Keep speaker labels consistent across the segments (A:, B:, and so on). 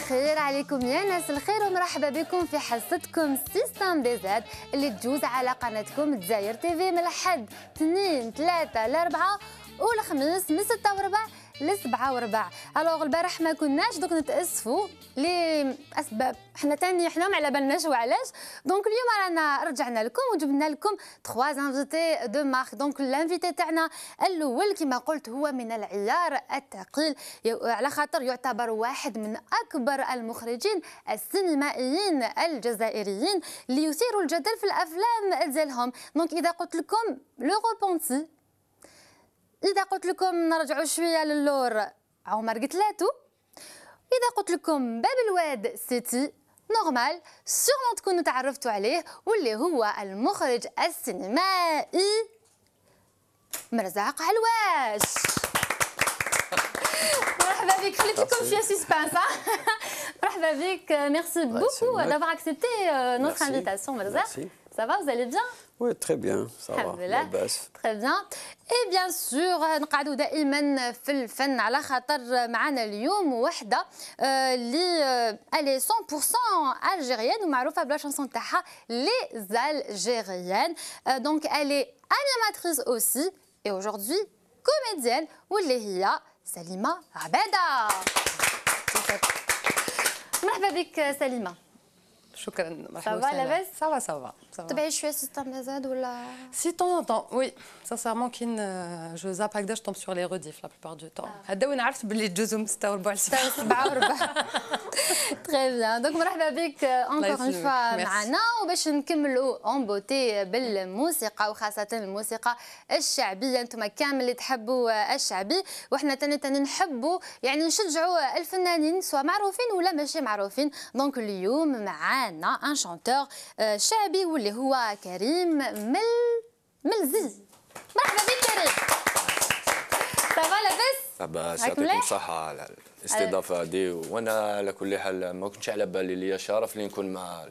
A: الخير عليكم يا ناس الخير ومرحبا بكم في حصتكم سيستم دي زاد اللي تجوز على قناتكم دزاير تيفي من الحد 2 3 ل 4 والخميس من 6 وربع ل 7 وربع. الوغ البارح ما كناش دوك نتاسفوا لاسباب حنا ما على بالناش وعلاش. دونك اليوم رانا رجعنا لكم وجبنا لكم 3 انفيتي دو مارك. دونك الانفيتي تاعنا الاول كما قلت هو من العيار الثقيل على خاطر يعتبر واحد من اكبر المخرجين السينمائيين الجزائريين اللي يثيروا الجدل في الافلام ديالهم. دونك اذا قلت لكم لو روبونتي، إذا قلت لكم نرجعوا شوية للور عمر قتلاتو، إذا قلت لكم باب الواد سيتي نورمال سيغمون تكونوا تعرفتوا عليه واللي هو المخرج السينمائي مرزاق علواش. مرحبا بك، خليتكم شوية سسبانس. مرحبا بك، ميرسي بوكو d'avoir accepté notre invitation مرزاق. Ça va, vous allez bien?
B: Oui, très bien, ça va.
A: Très bien. Et bien sûr نقعدوا دائما في الفن على خاطر معنا اليوم وحده اللي الي 100% الجيريان ومعروفه بلا شانسون تاعها لي زالجيريان. دونك الي انيماتريس اوسي et aujourd'hui comédienne واللي هي سليمه عباده. مرحبا بك سليمه.
C: شكرا.
A: Ça va لاباس؟
C: Ça va.
A: تبعي شويه سيستم دي زاد ولا؟
C: Si de temps en temps, oui. Sincèrement, je zappe هكذا, je tombe sur les rediffs la plupart du temps. هذا وين عرفت باللي تجوزهم 6 وربع
A: 7 وربع. تري بيان. دونك مرحبا بك انكور اون فوا معنا وباش نكملوا اون بوتي بالموسيقى وخاصه الموسيقى الشعبيه. انتم كامل اللي تحبوا الشعبي وحنا تاني نحبوا يعني نشجعوا الفنانين سواء معروفين ولا ماشي معروفين. دونك اليوم معانا ان شانتور شعبي واللي هو كريم ملزي. مرحبا بك كريم. صافا لاباس؟
B: لاباس، يعطيكم الصحة على الاستضافة هذه. وانا على كل حال ما كنتش على بالي ليا شرف اللي نكون مع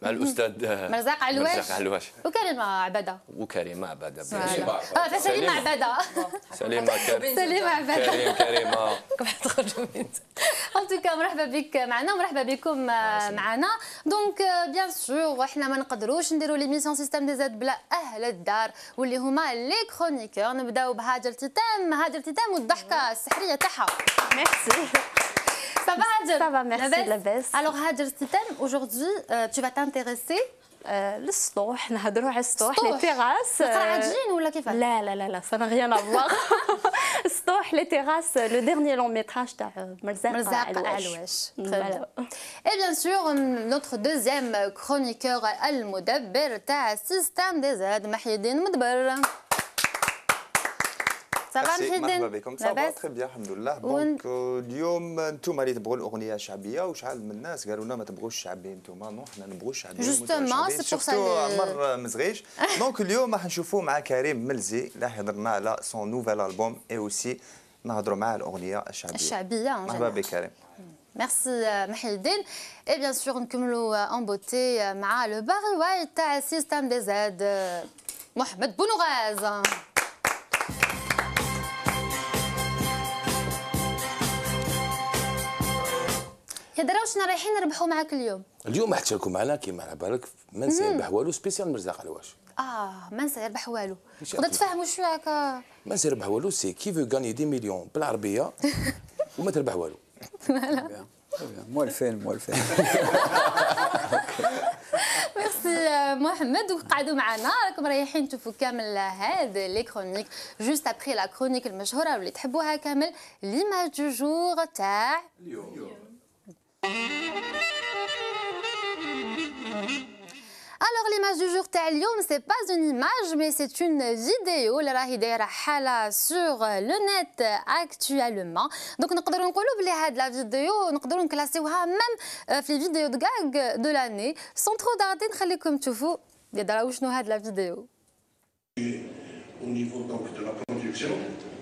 B: الاستاذ
A: مرزاق علواش وكريمه عباده.
B: وكريمه عباده
A: فسليمه عباده.
B: سليمه
A: عباده.
B: كريمه
A: ان توكا مرحبا بك معنا ومرحبا بكم معنا. دونك بيان سور احنا ما نقدروش نديروا ليميسيون سيستم دي زاد بلا اهل الدار واللي هما لي كرونيكور. نبداو بهاجر تيتام والضحكه السحريه تاعها.
D: ميرسي.
A: Ça va, Hajar?
D: Ça va, merci, la baisse.
A: Alors, Hajar Titan, aujourd'hui, tu vas t'intéresser
D: للسطوح. نهضروا على السطوح لي تيراس.
A: القراعجين ولا كيفاش؟
D: لا ça n'a rien à voir. السطوح لي تيراس لو ديرني لون ميتراج تاع مرزاق علواش.
A: Et bien sûr, notre deuxième chroniqueur المدبر تاع سيستم دي زاد محي الدين مدبر.
E: مرحبا بكم. صافا تري بيان الحمد لله. دونك اليوم انتم اللي تبغوا الاغنيه الشعبيه وشحال من الناس قالوا لنا ما تبغوش الشعبي انتم. نو حنا نبغوا الشعبي
A: جوستومون سي بور سا
E: عمر مزغيش. دونك اليوم راح نشوفوا مع كريم ملزي اللي يهضرنا على سون نوفيل البوم اي اوسي نهضروا مع الاغنيه الشعبيه.
A: مرحبا
E: بك كريم.
A: ميرسي محي الدين. اي بيان سور نكملوا اون بوتي مع لو باري وايت تاع سيستم دي زاد محمد بونغاز. يا درا واش رايحين نربحوا معاك اليوم؟
F: اليوم راح تشاركوا معنا كيما على بالك ما نسى يربح والو سبيسيال مرزاق علواش.
A: ما نسى يربح والو. تقدر تفهموا شويه هكا؟
F: ما نسى يربح والو سي كي فو غاني دي مليون بالعربيه وما تربح والو.
B: موالفين.
A: ميرسي محمد. وقعدوا معنا راكم رايحين تشوفوا كامل هاد لي كرونيك. جوست ابخي لا كرونيك المشهوره واللي تحبوها كامل ليماج دو جور تاع اليوم. Alors l'image du jour تاع اليوم c'est pas une image mais c'est une vidéo اللي راهي دايره حاله sur le net actuellement. دونك نقدروا نقولوا بلي هاد لا فيديو نقدروا نكلاسيوها ميم في الفيديو دو غاغ دو لاني. سون ترو دارتي نخليكم تشوفوا يا درا شنو هاد لا فيديو.
G: Au niveau donc de la production,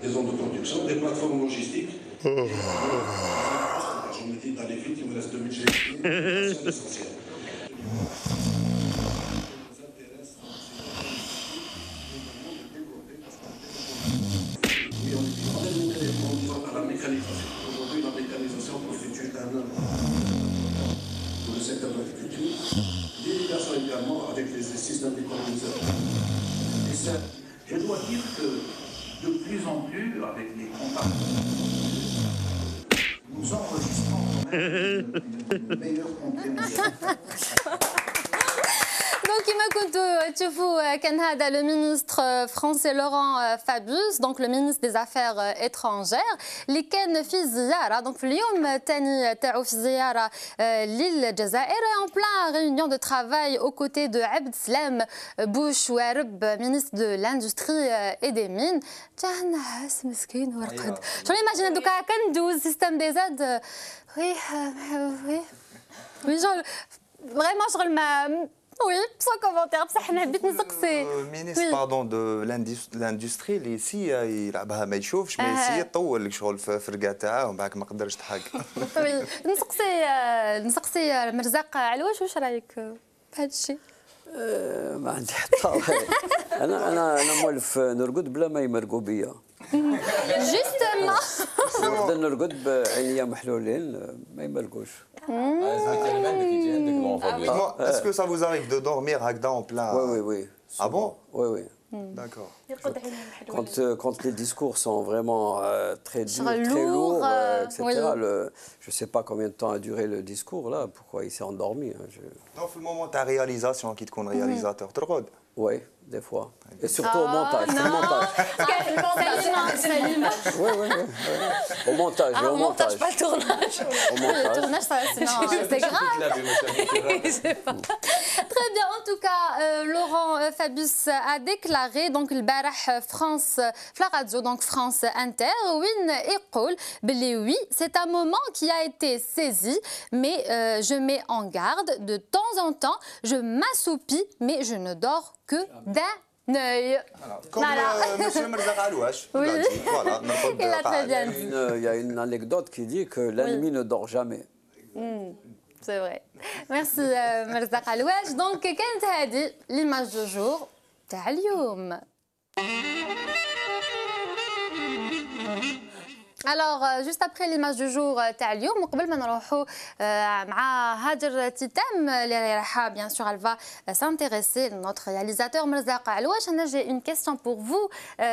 G: des zones de production, des plateformes logistiques. J'en étais d'aller vite, il me reste 2 minutes. C'est essentiel. Oui, on est la mécanisation. Aujourd'hui, la mécanisation constitue un secteur de l'agriculture, l'irrigation également avec les systèmes d'économisation. Et ça, je dois dire que de plus en plus, avec les contacts, nous enregistrons une meilleure compréhension.
A: Donc, كما كنتوا تشوفوا كان هذا le ministre français Laurent Fabius, donc le ministre des Affaires étrangères اللي كان في زيارة donc في اليوم الثاني تاعو في زيارة للجزائر en plein réunion de travail aux côtés de عبد سلام بوش وارب ministre de l'industrie et des mines. جا نعس مسكين ورقد. شو imagine دوكا كندوز سيستم دي زاد وي وي وي genre vraiment شغل ما Oui, sans commentaire, بصح حنا حبيت نسقسي.
E: ministre pardon de l'industrie اللي ici يلعبها ما يشوفش ما يسي يطول لك شغل في الفرقه تاعه ومن بعد ما قدرش تحق.
A: نسقسي مرزاق علواش واش رايك في هذا الشيء؟
H: ما عندي حتى انا مولف نرقد بلا ما يمرقوا بيا.
A: جوستومون
H: نقدر نرقد بعينيا محلولين ما يمرقوش.
E: Est-ce que ça vous arrive de dormir هكذا en plein?
H: Oui.
E: Ah bon?
H: Oui.
E: D'accord.
H: Quand les discours sont vraiment très durs, très lourds, etc. Je ne sais pas combien de temps a duré le discours là, pourquoi il s'est endormi.
E: Donc, le moment de ta réalisation, qui te connaît réalisateur, tu regardes?
H: Oui, des fois. Et surtout au montage.
A: Non,
H: au montage. Oui. Au montage.
C: Ah, au montage, pas le tournage.
H: Au montage.
A: Le tournage, c'est grave. Très bien. En tout cas, Laurent Fabius a déclaré donc le barrah France, la radio donc France Inter, وين يقول بلي oui, c'est un moment qui a été saisi, mais je mets en garde de temps en temps, je m'assoupis, mais je ne dors que d'un œil.
E: Comme monsieur Merzak Alouache.
A: Oui.
E: Voilà,
A: Il a très bien dit.
H: Il y a une anecdote qui dit que l'ennemi ne dort jamais.
A: C'est vrai. Merci Merzak Alouache. Donc كانت هذه l'image du jour تاع اليوم. Alors, juste après l'image du jour تاع اليوم وقبل ما نروحوا مع هاجر تيتام اللي رايحه bien sûr elle va s'intéresser notre réalisateur مرزاق علواش. انا j'ai une question pour vous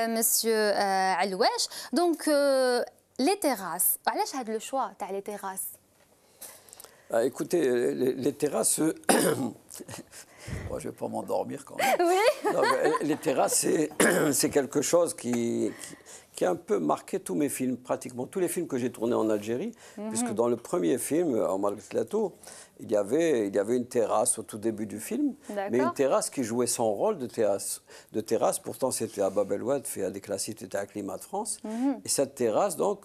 A: monsieur علواش. Donc les terrasses. علاش هذا le choix تاع les terrasses؟
H: Écoutez, les terrasses, bon, je ne vais pas m'endormir quand même.
A: Oui.
H: Non, les terrasses, c'est quelque chose qui a un peu marqué tous mes films, pratiquement tous les films que j'ai tournés en Algérie, puisque dans le premier film, Omar Tlato, il y avait une terrasse au tout début du film, mais une terrasse qui jouait son rôle de terrasse. Pourtant, c'était à Bab el Oued, fait à des classiques, c'était à Climat de France. Et cette terrasse, donc,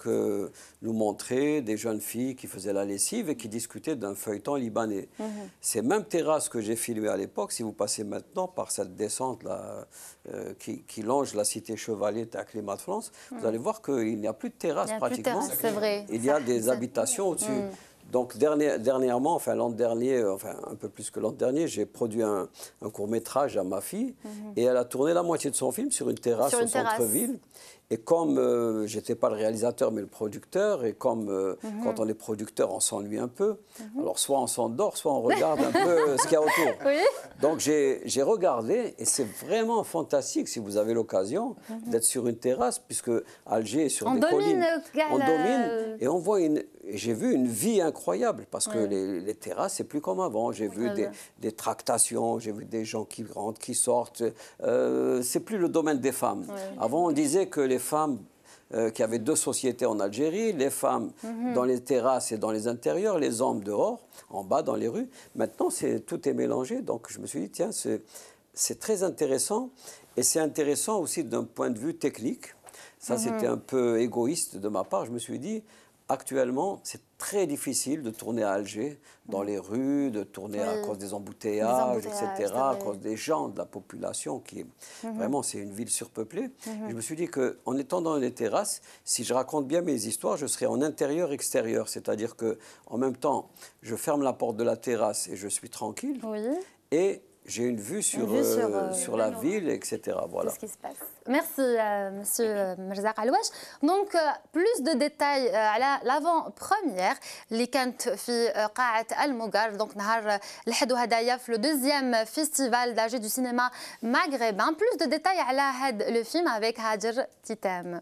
H: nous montrait des jeunes filles qui faisaient la lessive et qui discutaient d'un feuilleton libanais. Ces mêmes terrasses que j'ai filmées à l'époque, si vous passez maintenant par cette descente-là, qui longe la cité Chevalier à Climat de France, vous allez voir qu'il n'y a plus de terrasse pratiquement.
A: C'est vrai.
H: Il y a des habitations au-dessus. Donc dernièrement, enfin l'an dernier, enfin un peu plus que l'an dernier, j'ai produit un court-métrage à ma fille et elle a tourné la moitié de son film sur une terrasse au centre-ville. Et comme je n'étais pas le réalisateur mais le producteur, et comme quand on est producteur on s'ennuie un peu, alors soit on s'endort, soit on regarde un peu ce qu'il y a autour. Donc j'ai regardé et c'est vraiment fantastique si vous avez l'occasion d'être sur une terrasse, puisque Alger est sur des collines. On domine et on voit j'ai vu une vie incroyable parce que les terrasses, c'est plus comme avant. J'ai vu des tractations, j'ai vu des gens qui rentrent, qui sortent. C'est plus le domaine des femmes. Avant, on disait que les femmes, qu'il y avait deux sociétés en Algérie, les femmes dans les terrasses et dans les intérieurs, les hommes dehors, en bas, dans les rues. Maintenant, tout est mélangé. Donc, je me suis dit, tiens, c'est très intéressant. Et c'est intéressant aussi d'un point de vue technique. Ça, c'était un peu égoïste de ma part. Je me suis dit, actuellement, c'est très difficile de tourner à Alger, dans les rues, de tourner à cause des embouteillages, etc., à cause des gens, de la population, qui est vraiment, c'est une ville surpeuplée. Je me suis dit qu'en étant dans les terrasses, si je raconte bien mes histoires, je serai en intérieur-extérieur, c'est-à-dire qu'en même temps, je ferme la porte de la terrasse et je suis tranquille, et j'ai une vue sur la ville, etc. Voilà.
A: Qu'est-ce qui se passe? Merci, Monsieur Merzaq Alouache. Donc, plus de détails à l'avant-première اللي كانت في قاعة الموغار donc نهار الأحد وهدايا في le deuxième festival d'Alger du cinéma maghrébin. Plus de détails على هذا le film avec Hajer Titam.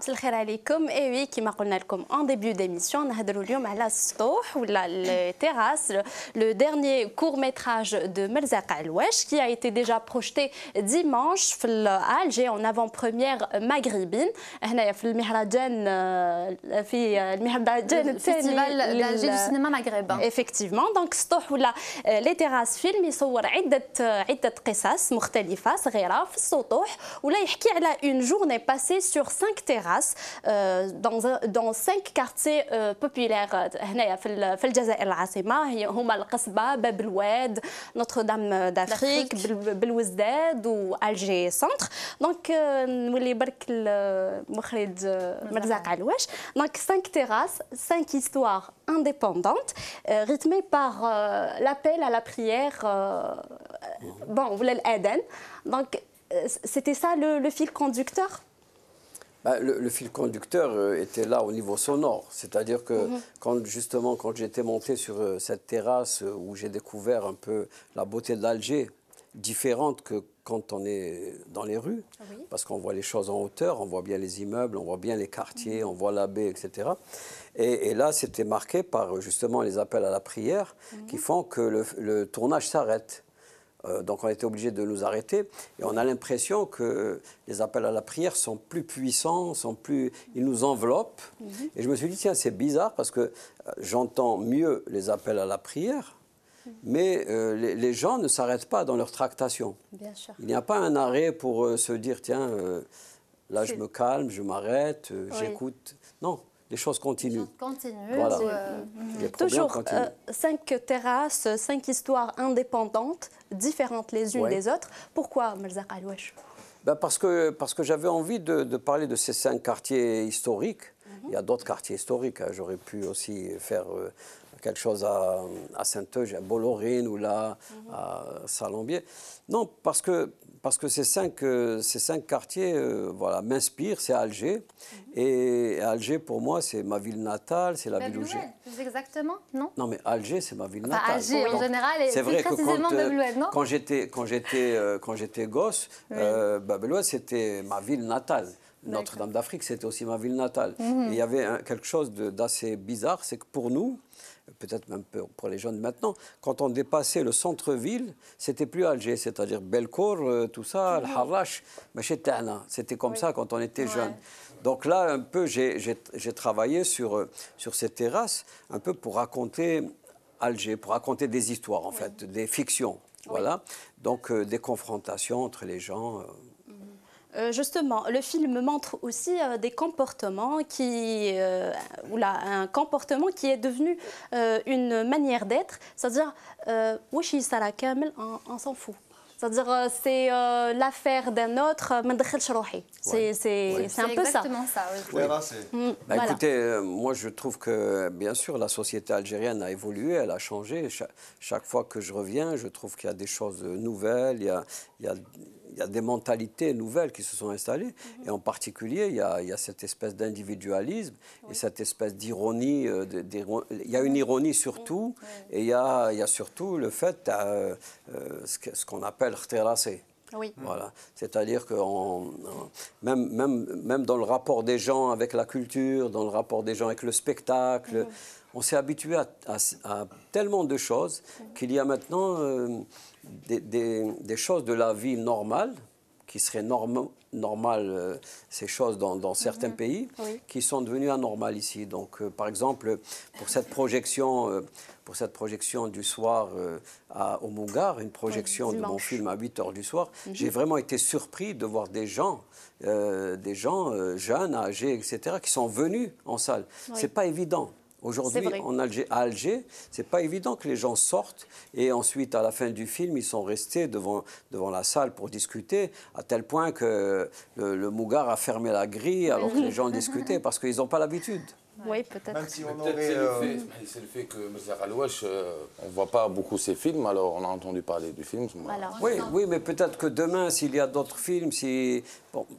D: مساء الخير عليكم. وي كما قلنا لكم en début d'émission نهضروا اليوم على السطوح ولا التيراس, le dernier court-métrage de Merzaq Alouache qui a été déjà projeté dimanche à Alger en avant-première maghrébine. هنايا في المهرجان
A: الفيستيفال d'Alger du cinéma maghrébin.
D: Effectivement, donc السطوح ولا les terrasses فيلم يصور عدة قصص مختلفة صغيرة في السطوح ولا يحكي على une journée passée sur 5 terrasses dans 5 quartiers populaires هنايا في الجزائر العاصمة هما القصبة باب الواد نوتردام دافريك بالوزداد والجي سنتر. دونك نولي برك المخرج مرزاق علواش. دونك 5 terrasses, 5 histoires indépendantes rythmées par l'appel à la prière bon ولا الأذان. Donc c'était ça le fil conducteur.
H: Le fil conducteur était là au niveau sonore, c'est-à-dire que quand j'étais monté sur cette terrasse où j'ai découvert un peu la beauté d'Alger, différente que quand on est dans les rues, parce qu'on voit les choses en hauteur, on voit bien les immeubles, on voit bien les quartiers, on voit la baie, etc. Et là, c'était marqué par justement les appels à la prière qui font que le tournage s'arrête. Donc on était obligé de nous arrêter et on a l'impression que les appels à la prière sont plus puissants, ils nous enveloppent. Et je me suis dit, tiens, c'est bizarre parce que j'entends mieux les appels à la prière, mais les gens ne s'arrêtent pas dans leur tractation.
D: Bien sûr.
H: Il n'y a pas un arrêt pour se dire, tiens, là je me calme, je m'arrête, j'écoute. Non. Les choses continuent. Voilà.
D: Toujours 5 terrasses, 5 histoires indépendantes, différentes les unes des autres. Pourquoi Merzaq Alouache?
H: Parce que j'avais envie de parler de ces 5 quartiers historiques. Il y a d'autres quartiers historiques. J'aurais pu aussi faire quelque chose à Saint-Euge, à Bollorine ou là, à Salambier. Non, parce que ces 5 quartiers voilà, m'inspirent, c'est Alger. Et Alger, pour moi, c'est ma ville natale, c'est la ville où j'ai...
A: Plus exactement, non?
H: Non, mais Alger, c'est ma ville natale.
A: Alger, en général, et
H: c'est vrai que
A: quand
H: j'étais gosse, Bab el Oued, c'était ma ville natale. Notre-Dame d'Afrique, c'était aussi ma ville natale. Et il y avait quelque chose d'assez bizarre, c'est que pour nous, peut-être même pour les jeunes maintenant, quand on dépassait le centre-ville, c'était plus Alger, c'est-à-dire Belcourt, tout ça, le Harrach, c'était comme ça quand on était jeune. Donc là, un peu, j'ai travaillé sur ces terrasses, un peu pour raconter Alger, pour raconter des histoires en fait, des fictions, voilà. Donc des confrontations entre les gens.
D: Justement, le film montre aussi des comportements un comportement qui est devenu une manière d'être, c'est-à-dire wesh yisara kamel, on s'en fout. C'est-à-dire c'est l'affaire d'un autre, c'est un peu ça.
A: Exactement ça.
H: Bah, écoutez, moi je trouve que bien sûr la société algérienne a évolué, elle a changé. Chaque fois que je reviens, je trouve qu'il y a des choses nouvelles, il y a des mentalités nouvelles qui se sont installées. Et en particulier, il y a cette espèce d'individualisme et cette espèce d'ironie. Il y a une ironie surtout, et il y a surtout le fait, ce qu'on appelle khterasé.
D: Oui.
H: Voilà. C'est-à-dire que même dans le rapport des gens avec la culture, dans le rapport des gens avec le spectacle, on s'est habitué à tellement de choses qu'il y a maintenant des choses de la vie normale, qui seraient normales, ces choses dans certains pays, qui sont devenues anormales ici. Donc, par exemple, pour cette projection du soir au Mougar, une projection de mon film à 8h du soir, j'ai vraiment été surpris de voir des gens jeunes, âgés, etc., qui sont venus en salle. C'est pas évident. Aujourd'hui, à Alger, c'est pas évident que les gens sortent et ensuite, à la fin du film, ils sont restés devant la salle pour discuter, à tel point que le Mougar a fermé la grille alors que les gens discutaient parce qu'ils n'ont pas l'habitude.
D: Oui, peut-être.
E: Même si on
F: c'est le fait que Mirza Alouache, on ne voit pas beaucoup ses films, alors on a entendu parler du film.
D: Voilà.
H: Oui, mais peut-être que demain, s'il y a d'autres films,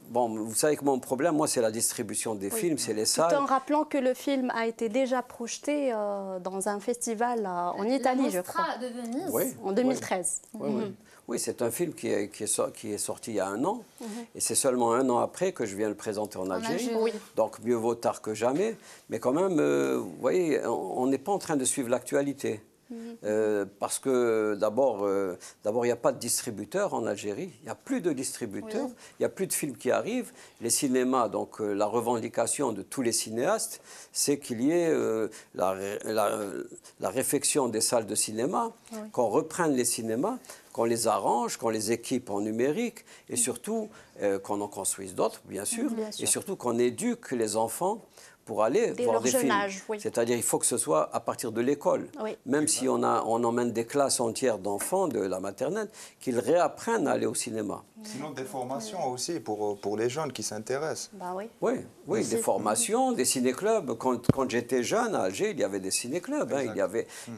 H: bon, vous savez que mon problème, moi, c'est la distribution des films, c'est les salles.
D: Tout en rappelant que le film a été déjà projeté dans un festival en Italie, je crois.
A: De Venise.
H: Oui,
D: en 2013.
H: Oui, c'est un film qui est sorti il y a 1 an, et c'est seulement 1 an après que je viens le présenter en Algérie. Donc mieux vaut tard que jamais. Mais quand même, vous voyez, on n'est pas en train de suivre l'actualité. Parce que d'abord, il n'y a pas de distributeur en Algérie, il n'y a plus de distributeurs, il n'y a plus de films qui arrivent. Les cinémas, donc la revendication de tous les cinéastes, c'est qu'il y ait la réfection des salles de cinéma, qu'on reprenne les cinémas, qu'on les arrange, qu'on les équipe en numérique et surtout qu'on en construise d'autres, bien sûr, et surtout qu'on éduque les enfants pour aller voir des films. C'est-à-dire il faut que ce soit à partir de l'école. Même si on emmène des classes entières d'enfants de la maternelle, qu'ils réapprennent à aller au cinéma.
E: Sinon des formations aussi pour les jeunes qui s'intéressent.
H: Oui, des formations, des ciné-clubs. Quand j'étais jeune à Alger, il y avait des ciné-clubs.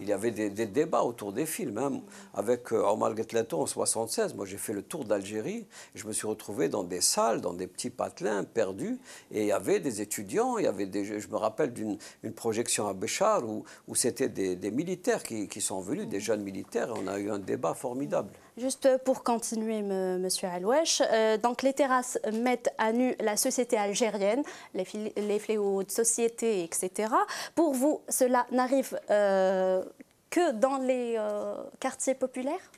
H: Il y avait des débats autour des films. Hein. Avec Omar Guetleto en 1976, moi j'ai fait le tour d'Algérie. Je me suis retrouvé dans des salles, dans des petits patelins perdus. Et il y avait des étudiants, je me rappelle d'une projection à Béchar où c'était des militaires qui sont venus, des jeunes militaires. On a eu un débat formidable.
D: Juste pour continuer, Monsieur Alouache, donc les terrasses mettent à nu la société algérienne, les fléaux de société, etc. Pour vous, cela n'arrive que dans les quartiers populaires ?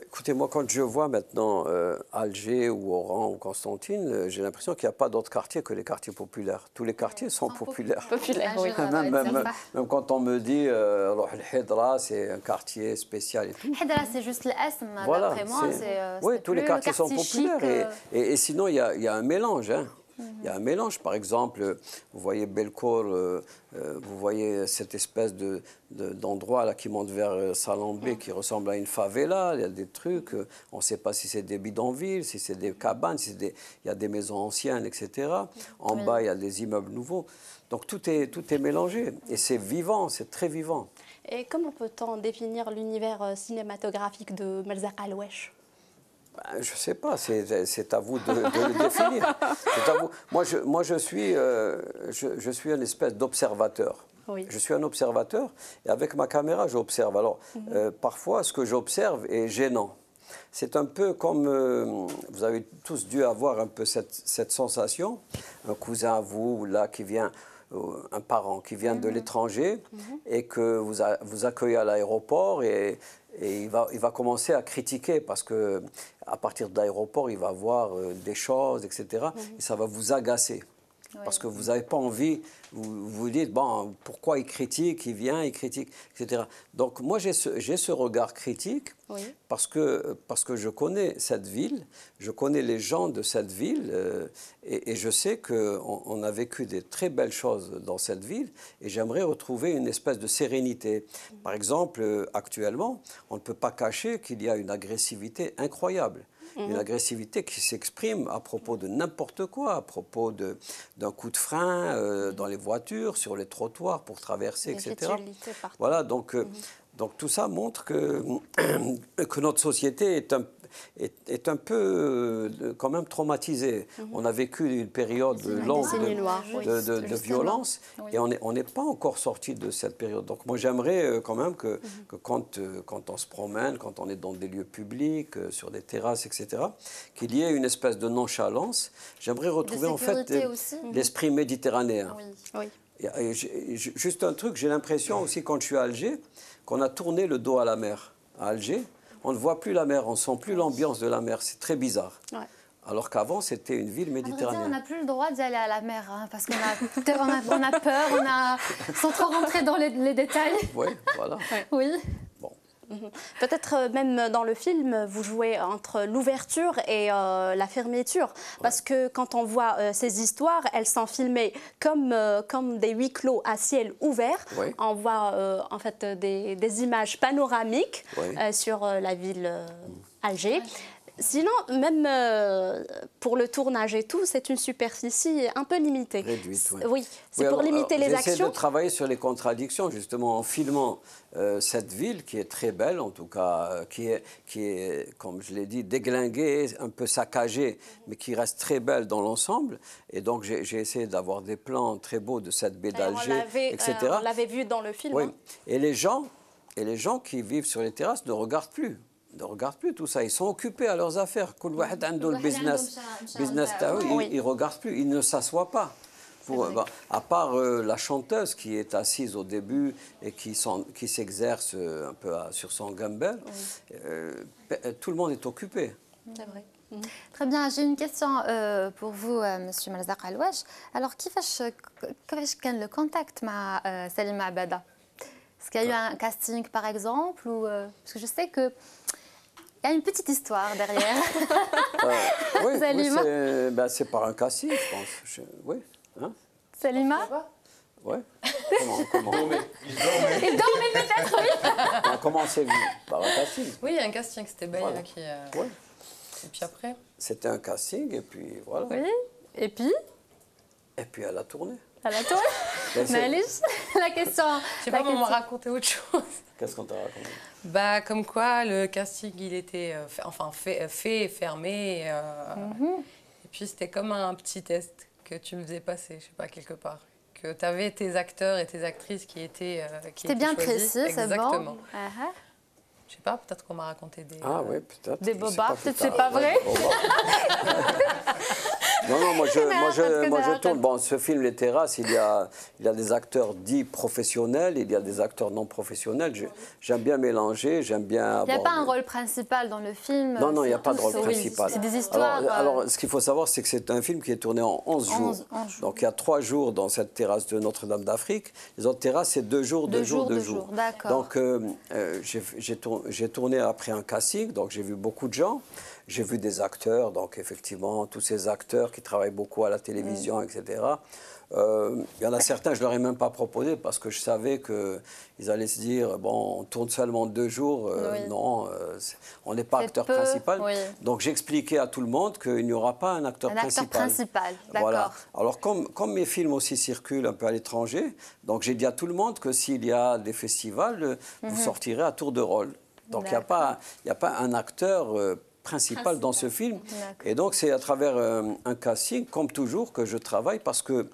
H: Écoutez, moi, quand je vois maintenant Alger ou Oran ou Constantine, j'ai l'impression qu'il n'y a pas d'autres quartiers que les quartiers populaires. Tous les quartiers sont populaires. Même quand on me dit le Hedra, c'est un quartier spécial et tout.
A: Le Hedra, c'est juste l'asm, d'après moi.
H: Oui, tous les quartiers sont populaires. Et sinon, il y a un mélange. Hein. Il y a un mélange, par exemple, vous voyez Belcourt, vous voyez cette espèce d'endroit là qui monte vers Salambé qui ressemble à une favela, il y a des trucs, on ne sait pas si c'est des bidonvilles, si c'est des cabanes, il y a des maisons anciennes, etc. En bas, il y a des immeubles nouveaux. Donc tout est mélangé et c'est vivant, c'est très vivant.
D: Et comment peut-on définir l'univers cinématographique de Mirza Alouache ?
H: Je ne sais pas, c'est à vous de le définir. À vous. Moi, je suis une espèce d'observateur. Je suis un observateur et avec ma caméra, j'observe. Alors, parfois, ce que j'observe est gênant. C'est un peu comme, vous avez tous dû avoir un peu cette sensation, un cousin à vous, là, qui vient... un parent qui vient de l'étranger et que vous accueillez à l'aéroport et il va commencer à critiquer parce que à partir de l'aéroport, il va voir des choses, etc. Et ça va vous agacer. Parce que vous n'avez pas envie, vous vous dites, bon, pourquoi il critique, il vient, il critique, etc. Donc moi, j'ai ce regard critique parce que je connais cette ville, je connais les gens de cette ville et je sais qu'on a vécu des très belles choses dans cette ville et j'aimerais retrouver une espèce de sérénité. Par exemple, actuellement, on ne peut pas cacher qu'il y a une agressivité incroyable. Une agressivité qui s'exprime à propos de n'importe quoi, à propos d'un coup de frein dans les voitures, sur les trottoirs pour traverser, etc. Voilà, donc tout ça montre que notre société est un peu quand même traumatisée. On a vécu une période longue de violence et on n'est pas encore sorti de cette période. Donc moi j'aimerais quand même que quand on se promène, quand on est dans des lieux publics, sur des terrasses, etc., qu'il y ait une espèce de nonchalance. J'aimerais retrouver en fait l'esprit méditerranéen. Et juste un truc, j'ai l'impression aussi quand je suis à Alger, qu'on a tourné le dos à la mer. À Alger, on ne voit plus la mer, on ne sent plus l'ambiance de la mer. C'est très bizarre. Alors qu'avant, c'était une ville méditerranéenne.
A: On n'a plus le droit d'y aller à la mer, hein, parce qu'on a peur, sans trop rentrer dans les détails.
H: Oui, voilà.
A: Oui.
H: Bon.
D: Peut-être même dans le film, vous jouez entre l'ouverture et la fermeture. Parce que quand on voit ces histoires, elles sont filmées comme des huis clos à ciel ouvert.
H: Oui.
D: On voit en fait des images panoramiques sur la ville Alger. Sinon, même pour le tournage et tout, c'est une superficie un peu limitée.
H: Réduite, oui.
D: Oui, c'est pour limiter les actions.
H: J'essaie de travailler sur les contradictions, justement, en filmant cette ville qui est très belle, en tout cas, qui est, comme je l'ai dit, déglinguée, un peu saccagée, mais qui reste très belle dans l'ensemble. Et donc, j'ai essayé d'avoir des plans très beaux de cette baie d'Alger, etc.
D: On l'avait vu dans le film.
H: Oui.
D: Hein.
H: Et les gens qui vivent sur les terrasses ne regardent plus. Ne regardent plus tout ça, ils sont occupés à leurs affaires. Ils ne regardent plus, ils ne s'assoient pas. À part la chanteuse qui est assise au début et qui s'exerce un peu sur son gumbel, tout le monde est occupé.
D: C'est vrai.
A: Très bien, j'ai une question pour vous, Monsieur Malzaq Alouache. Alors, كيفاش كان le contact مع Salima Abada? Est-ce qu'il y a eu un casting, par exemple, ou parce que je sais que il y a une petite histoire derrière.
H: Oui, c'est par un casting, je pense. Oui. Hein?
A: Salima?
H: Oui. Comment
A: Il dormait peut-être, oui.
H: On a commencé par un casting.
C: Oui, un casting, c'était Baya qui...
H: Oui.
C: Et puis après?
H: C'était un casting, et puis voilà.
A: Oui, et puis?
H: Et puis elle a tourné.
A: Elle a tourné. Mais Alice, la question...
C: Je sais pas, on m'a raconté autre chose.
H: Qu'est-ce qu'on t'a raconté?
C: Bah, comme quoi, le casting, il était fait, fermé. Et puis, c'était comme un petit test que tu me faisais passer, je sais pas, quelque part. Que tu avais tes acteurs et tes actrices qui étaient
A: C'était bien
C: choisis.
A: précis, c'est bon.
C: Exactement. Je sais pas, peut-être qu'on m'a raconté des...
H: Ah oui, peut-être.
A: Des bobards, peut-être c'est pas vrai.
H: Non, moi je tourne. Bon, ce film Les Terrasses, il y a des acteurs dits professionnels, il y a des acteurs non professionnels. J'aime bien mélanger, j'aime bien.
A: Il n'y a pas un rôle principal dans le film.
H: Non, il n'y a pas de rôle principal.
A: C'est des histoires.
H: Alors, ce qu'il faut savoir, c'est que c'est un film qui est tourné en 11 jours. Donc il y a 3 jours dans cette terrasse de Notre-Dame d'Afrique. Les autres terrasses, c'est 2 jours, 2 jours, 2 jours.
A: D'accord.
H: Donc j'ai tourné après un casting, donc j'ai vu beaucoup de gens. J'ai vu des acteurs, donc effectivement, tous ces acteurs qui travaillent beaucoup à la télévision, etc. Il y en a certains, je ne leur ai même pas proposé parce que je savais qu'ils allaient se dire, bon, on tourne seulement 2 jours, non, on n'est pas acteur principal. Oui. Donc j'expliquais à tout le monde qu'il n'y aura pas un acteur principal.
A: Acteur principal, d'accord.
H: Voilà. Alors comme mes films aussi circulent un peu à l'étranger, donc j'ai dit à tout le monde que s'il y a des festivals, vous sortirez à tour de rôle. Donc il n'y a pas un acteur principal dans ce film. Et donc, c'est à travers un casting, comme toujours, que je travaille parce que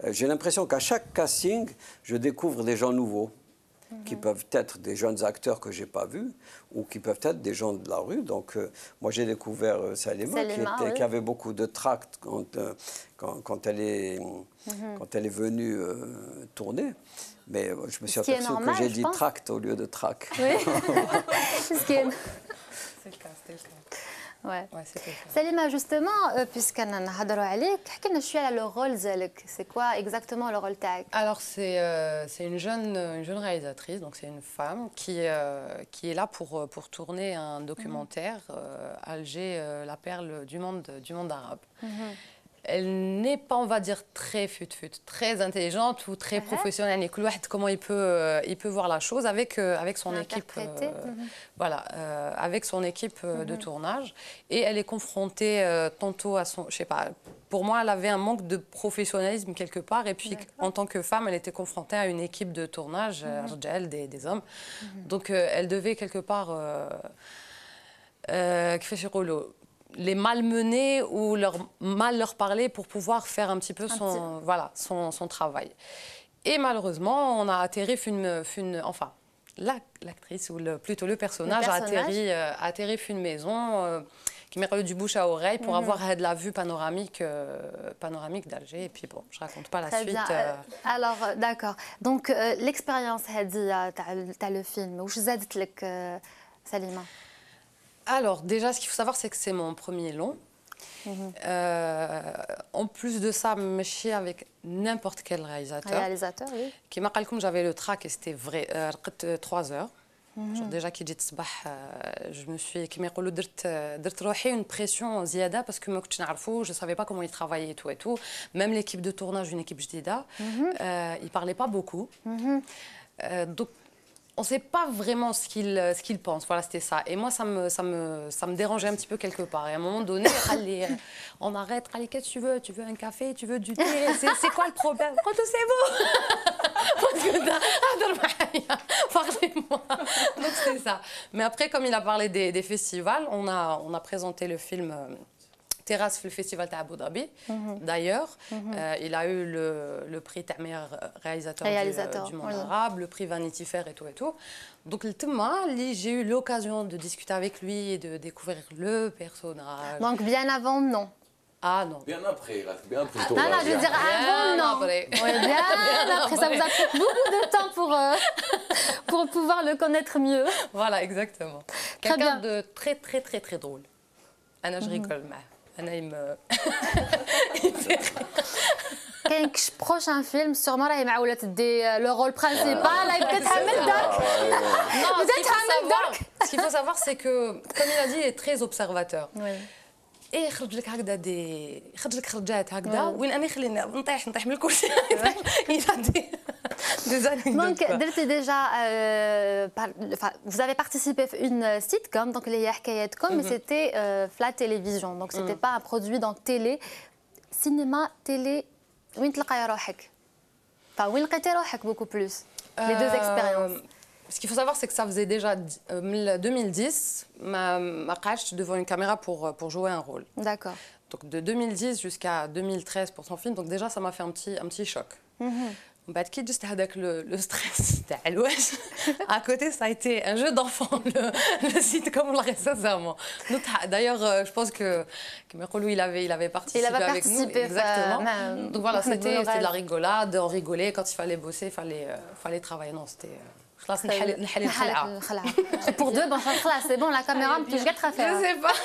H: j'ai l'impression qu'à chaque casting, je découvre des gens nouveaux qui peuvent être des jeunes acteurs que je n'ai pas vus ou qui peuvent être des gens de la rue. Donc, moi, j'ai découvert Salima qui avait beaucoup de tract quand elle est venue tourner. Mais je me suis aperçu que j'ai dit tract au lieu de trac.
A: Oui, c'est le cas,
C: c'était le cas.
A: Ouais, Salima, justement, puisqu'on a parlé عليك, حكينا شوية على le rôle ديالك. C'est quoi exactement le rôle تاعك?
C: Alors c'est une jeune réalisatrice, donc c'est une femme qui est là pour tourner un documentaire Alger, la perle du monde arabe. Elle n'est pas, on va dire, très très intelligente ou très professionnelle. Comment il peut voir la chose avec son équipe, voilà, avec son équipe de tournage. Et elle est confrontée tantôt à son, je sais pas. Pour moi, elle avait un manque de professionnalisme quelque part. Et puis, en tant que femme, elle était confrontée à une équipe de tournage, des hommes. Donc, elle devait quelque part les malmener ou mal leur parler pour pouvoir faire un petit peu son travail. Et malheureusement, on a atterri enfin, l'actrice ou plutôt le personnage a atterri une maison qui m'a du bouche à oreille pour avoir de la vue panoramique d'Alger. Et puis bon, je raconte pas la suite.
A: Alors, d'accord. Donc, l'expérience t'as le film. Où زادت لك, Salima?
C: Alors, déjà, ce qu'il faut savoir, c'est que c'est mon premier long. En plus de ça, je suis avec n'importe quel réalisateur.
A: Oui.
C: Qui m'a dit que j'avais le track et c'était vrai, 3 heures. Déjà qui dit je me suis كما يقولوا درت روحي une pression زياده parce que ما كنتش نعرفو, je savais pas comment il travaillait et tout. Même l'équipe de tournage, une équipe جديده, il parlait pas beaucoup. Donc on ne sait pas vraiment ce qu'il pense. Voilà, c'était ça. Et moi, ça me dérangeait un petit peu quelque part. Et à un moment donné, on arrête. Qu'est-ce que tu veux? Tu veux un café? Tu veux du thé? C'est quoi le problème? C'est bon. Parlez-moi. Donc c'est ça. Mais après, comme il a parlé des festivals, on a présenté le film Terrasse le festival de Abu Dhabi. D'ailleurs, il a eu le prix de meilleur réalisateur du monde arabe, le prix Vanity Fair et tout. Donc j'ai eu l'occasion de discuter avec lui et de découvrir le personnage.
A: Donc bien avant, non.
C: Ah non.
F: Bien après, bien après.
A: Non, je veux dire avant, non. Oui, bien après, ça vous a pris beaucoup de temps pour pouvoir le connaître mieux.
C: Voilà, exactement. Quelqu'un de très, très, très, très drôle. Anna, je rigole, mais Anna, il me...
A: كاين prochain film sûrement راهي معوله تدي le rôle principal peut-être Hamel Dark.
C: Non, ce qu'il faut savoir, c'est que, comme il a dit, il est très observateur. Oui. Et يخرج لك هكذا يخرج لك خرجات هكذا وين انا خلينا نطيح من الكرسي.
A: Donc, vous avez participé à une sitcom, donc les Hikayatcom, mais c'était la télévision, donc c'était pas un produit donc télé, cinéma, télé. وين تلقاي روحك؟ وين لقيتي روحك beaucoup plus les deux expériences.
C: Ce qu'il faut savoir, c'est que ça faisait déjà 2010, ma قعدتش devant une caméra pour jouer un rôle.
A: D'accord.
C: Donc de 2010 jusqu'à 2013 pour son film, donc déjà ça m'a fait un petit choc. بعد كي جست هذاك le stress تاع الواش à côté ça a été un jeu d'enfant le sitcom ولا sincèrement. D'ailleurs je pense que Mekolou il avait participé avec nous exactement. Donc voilà, c'était de la rigolade, on rigolait quand il fallait bosser, il fallait travailler. Non, c'était خلاص نحل الخلعه.
A: Pour deux bon خلاص c'est bon la caméra مش قادره faire.
C: Je sais pas.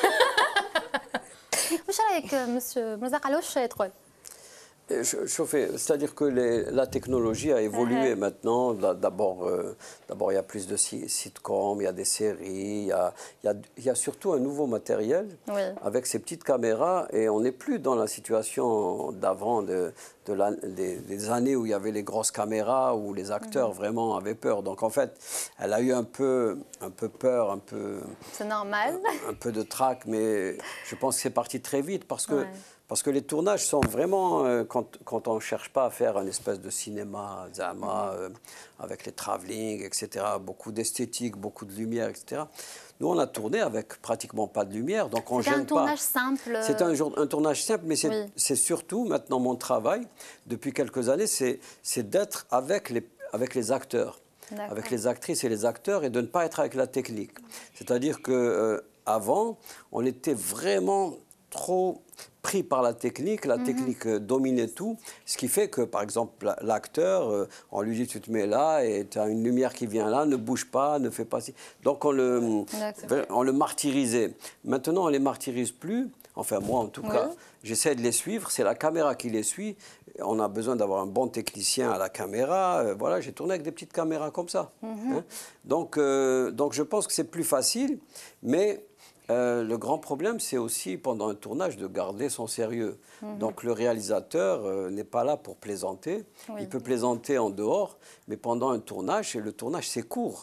A: واش رايك monsieur مرزق على واش يدخل؟
H: C'est-à-dire que la technologie a évolué maintenant. D'abord, il y a plus de sitcoms, il y a des séries, il y a surtout un nouveau matériel avec ces petites caméras et on n'est plus dans la situation d'avant, des années où il y avait les grosses caméras, où les acteurs vraiment avaient peur. Donc en fait, elle a eu un peu peur,
A: c'est normal.
H: Un peu de trac, mais je pense que c'est parti très vite parce que les tournages sont vraiment, quand on ne cherche pas à faire une espèce de cinéma, avec les travelling, etc., beaucoup d'esthétique, beaucoup de lumière, etc. Nous, on a tourné avec pratiquement pas de lumière, donc on ne gêne pas.
A: C'est un tournage simple.
H: C'est un tournage simple, mais c'est surtout, maintenant, mon travail, depuis quelques années, c'est d'être avec les acteurs, avec les actrices et les acteurs, et de ne pas être avec la technique. C'est-à-dire qu'avant, on était vraiment trop pris par la technique dominait tout, ce qui fait que, par exemple, l'acteur, on lui dit tu te mets là et tu as une lumière qui vient là, ne bouge pas, ne fais pas ci. Donc on le martyrisait. Maintenant, on ne les martyrise plus, enfin moi en tout cas, j'essaie de les suivre, c'est la caméra qui les suit, on a besoin d'avoir un bon technicien à la caméra, voilà, j'ai tourné avec des petites caméras comme ça. Hein. Donc je pense que c'est plus facile, mais... le grand problème, c'est aussi pendant un tournage de garder son sérieux. Donc le réalisateur n'est pas là pour plaisanter. Il peut plaisanter en dehors, mais pendant un tournage, et le tournage c'est court.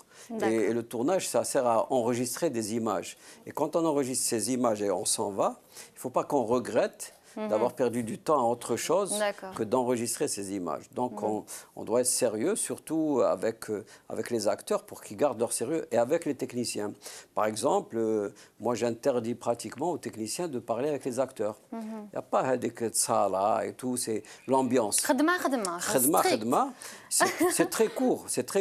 H: Et le tournage, ça sert à enregistrer des images. Et quand on enregistre ces images et on s'en va, il ne faut pas qu'on regrette d'avoir perdu du temps à autre chose que d'enregistrer ces images. Donc on doit être sérieux, surtout avec les acteurs pour qu'ils gardent leur sérieux et avec les techniciens. Par exemple, moi j'interdis pratiquement aux techniciens de parler avec les acteurs. Il n'y a pas de sala et tout, c'est l'ambiance. Khedma, c'est très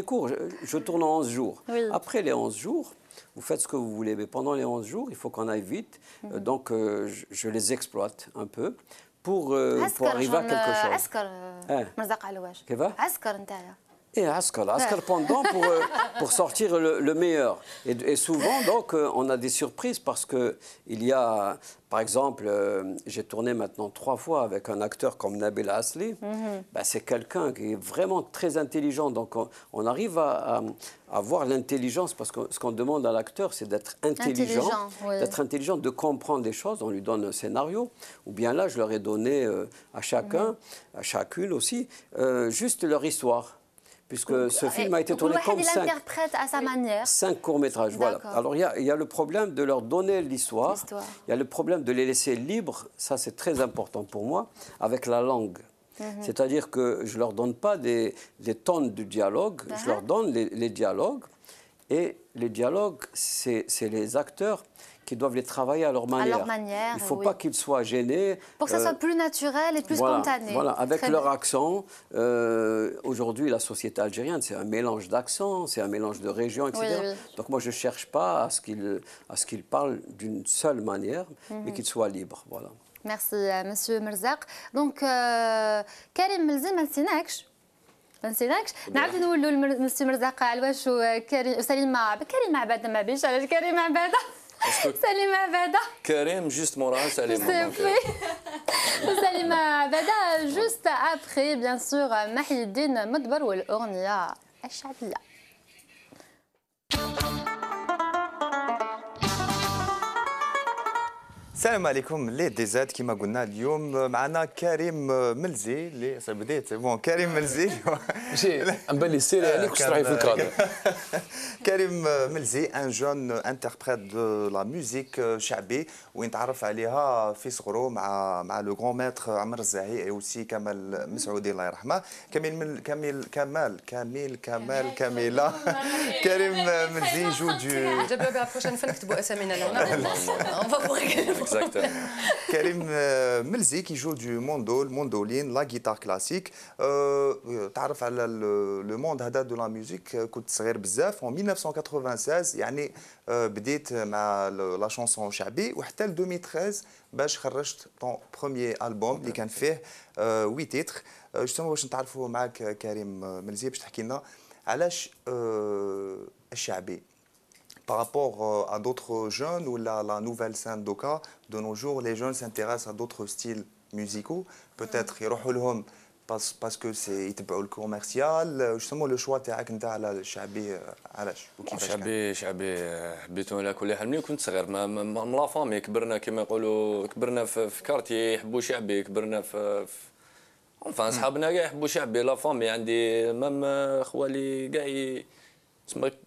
H: court, je tourne en 11 jours. Après les 11 jours, vous faites ce que vous voulez, mais pendant les 11 jours, il faut qu'on aille vite. Donc, je les exploite un peu pour arriver à quelque chose.
A: عسكر مرزق على واش؟
H: كيفاه؟
A: عسكر نتايا.
H: Et Askar pendant pour sortir le meilleur. Et souvent, donc, on a des surprises parce qu'il y a, par exemple, j'ai tourné maintenant 3 fois avec un acteur comme Nabil Asli. Ben, c'est quelqu'un qui est vraiment très intelligent. Donc, on arrive à voir l'intelligence parce que ce qu'on demande à l'acteur, c'est d'être intelligent, de comprendre les choses. On lui donne un scénario. Ou bien là, je leur ai donné à chacun, à chacune aussi, juste leur histoire. Puisque ce film a été tourné comme 5
A: interprète à sa manière.
H: 5 courts-métrages, voilà. Alors, il y a le problème de leur donner l'histoire. Il y a le problème de les laisser libres. Ça, c'est très important pour moi, avec la langue. C'est-à-dire que je ne leur donne pas des tonnes de dialogue. Je leur donne les dialogues. Et les dialogues, c'est les acteurs qui doivent les travailler à leur manière. Il ne faut pas qu'ils soient gênés.
A: Pour que ça soit plus naturel et plus spontané.
H: Voilà, avec leur accent. Aujourd'hui, la société algérienne, c'est un mélange d'accents, c'est un mélange de régions, etc. Donc moi, je ne cherche pas à ce qu'ils parlent d'une seule manière, mais qu'ils soient libres. Voilà.
A: Merci, Monsieur Merzaq. Donc, Karim Melzi, ما نسيناكش نعرف نقولوا لمسيو مرزاق علواش وكريم كريم عباده ما بيش علاش كريم عباده سليم عباده
B: كريم جوست موراها سليم
A: سليم عباده جوست ابخي بيان سور محي الدين مدبر والاغنيه الشعبيه.
E: السلام عليكم لي دي زاد كما قلنا اليوم معنا كريم ملزي اللي بديت بون كريم ملزي
F: ماشي نبان لي السيري عليك واش تراعي في الكادر.
E: كريم ملزي ان جون انتربريت دو لا ميوزيك شعبي وين تعرف عليها في صغرو مع لو غران ماتر عمر الزاهي اي اوسي كمال مسعودي الله يرحمه كميله كريم ملزي جو دو
C: جاب لا بروشين فوا نكتبوا اسامينا لهنا.
E: كريم ملزي qui joue du mandoline, la guitare classique. تعرف على le monde هذا de la musique كنت صغير بزاف. En 1996 يعني بديت مع la chanson شعبي وحتى ل 2013 باش خرجت طون بروميير ألبوم اللي كان فيه 8 تيتر. جوستومون باش نتعرفوا معاك كريم ملزي باش تحكي لنا علاش الشعبي par rapport à d'autres jeunes ou la nouvelle scène d'Oka, de nos jours, les jeunes s'intéressent à d'autres styles musicaux. Peut-être يروحوا لهم parce que c'est يتبعوا الكوميرسيال. justement le choix تاعك انت على الشعبي علاش وكيفاش كان؟
B: شعبي حبيته على كل حال ملي كنت صغير من لا فامي كبرنا كما يقولوا كبرنا في كارتي يحبوا شعبي كبرنا في enfin صحابنا كاع يحبوا شعبي لا فامي عندي مام خوالي كاع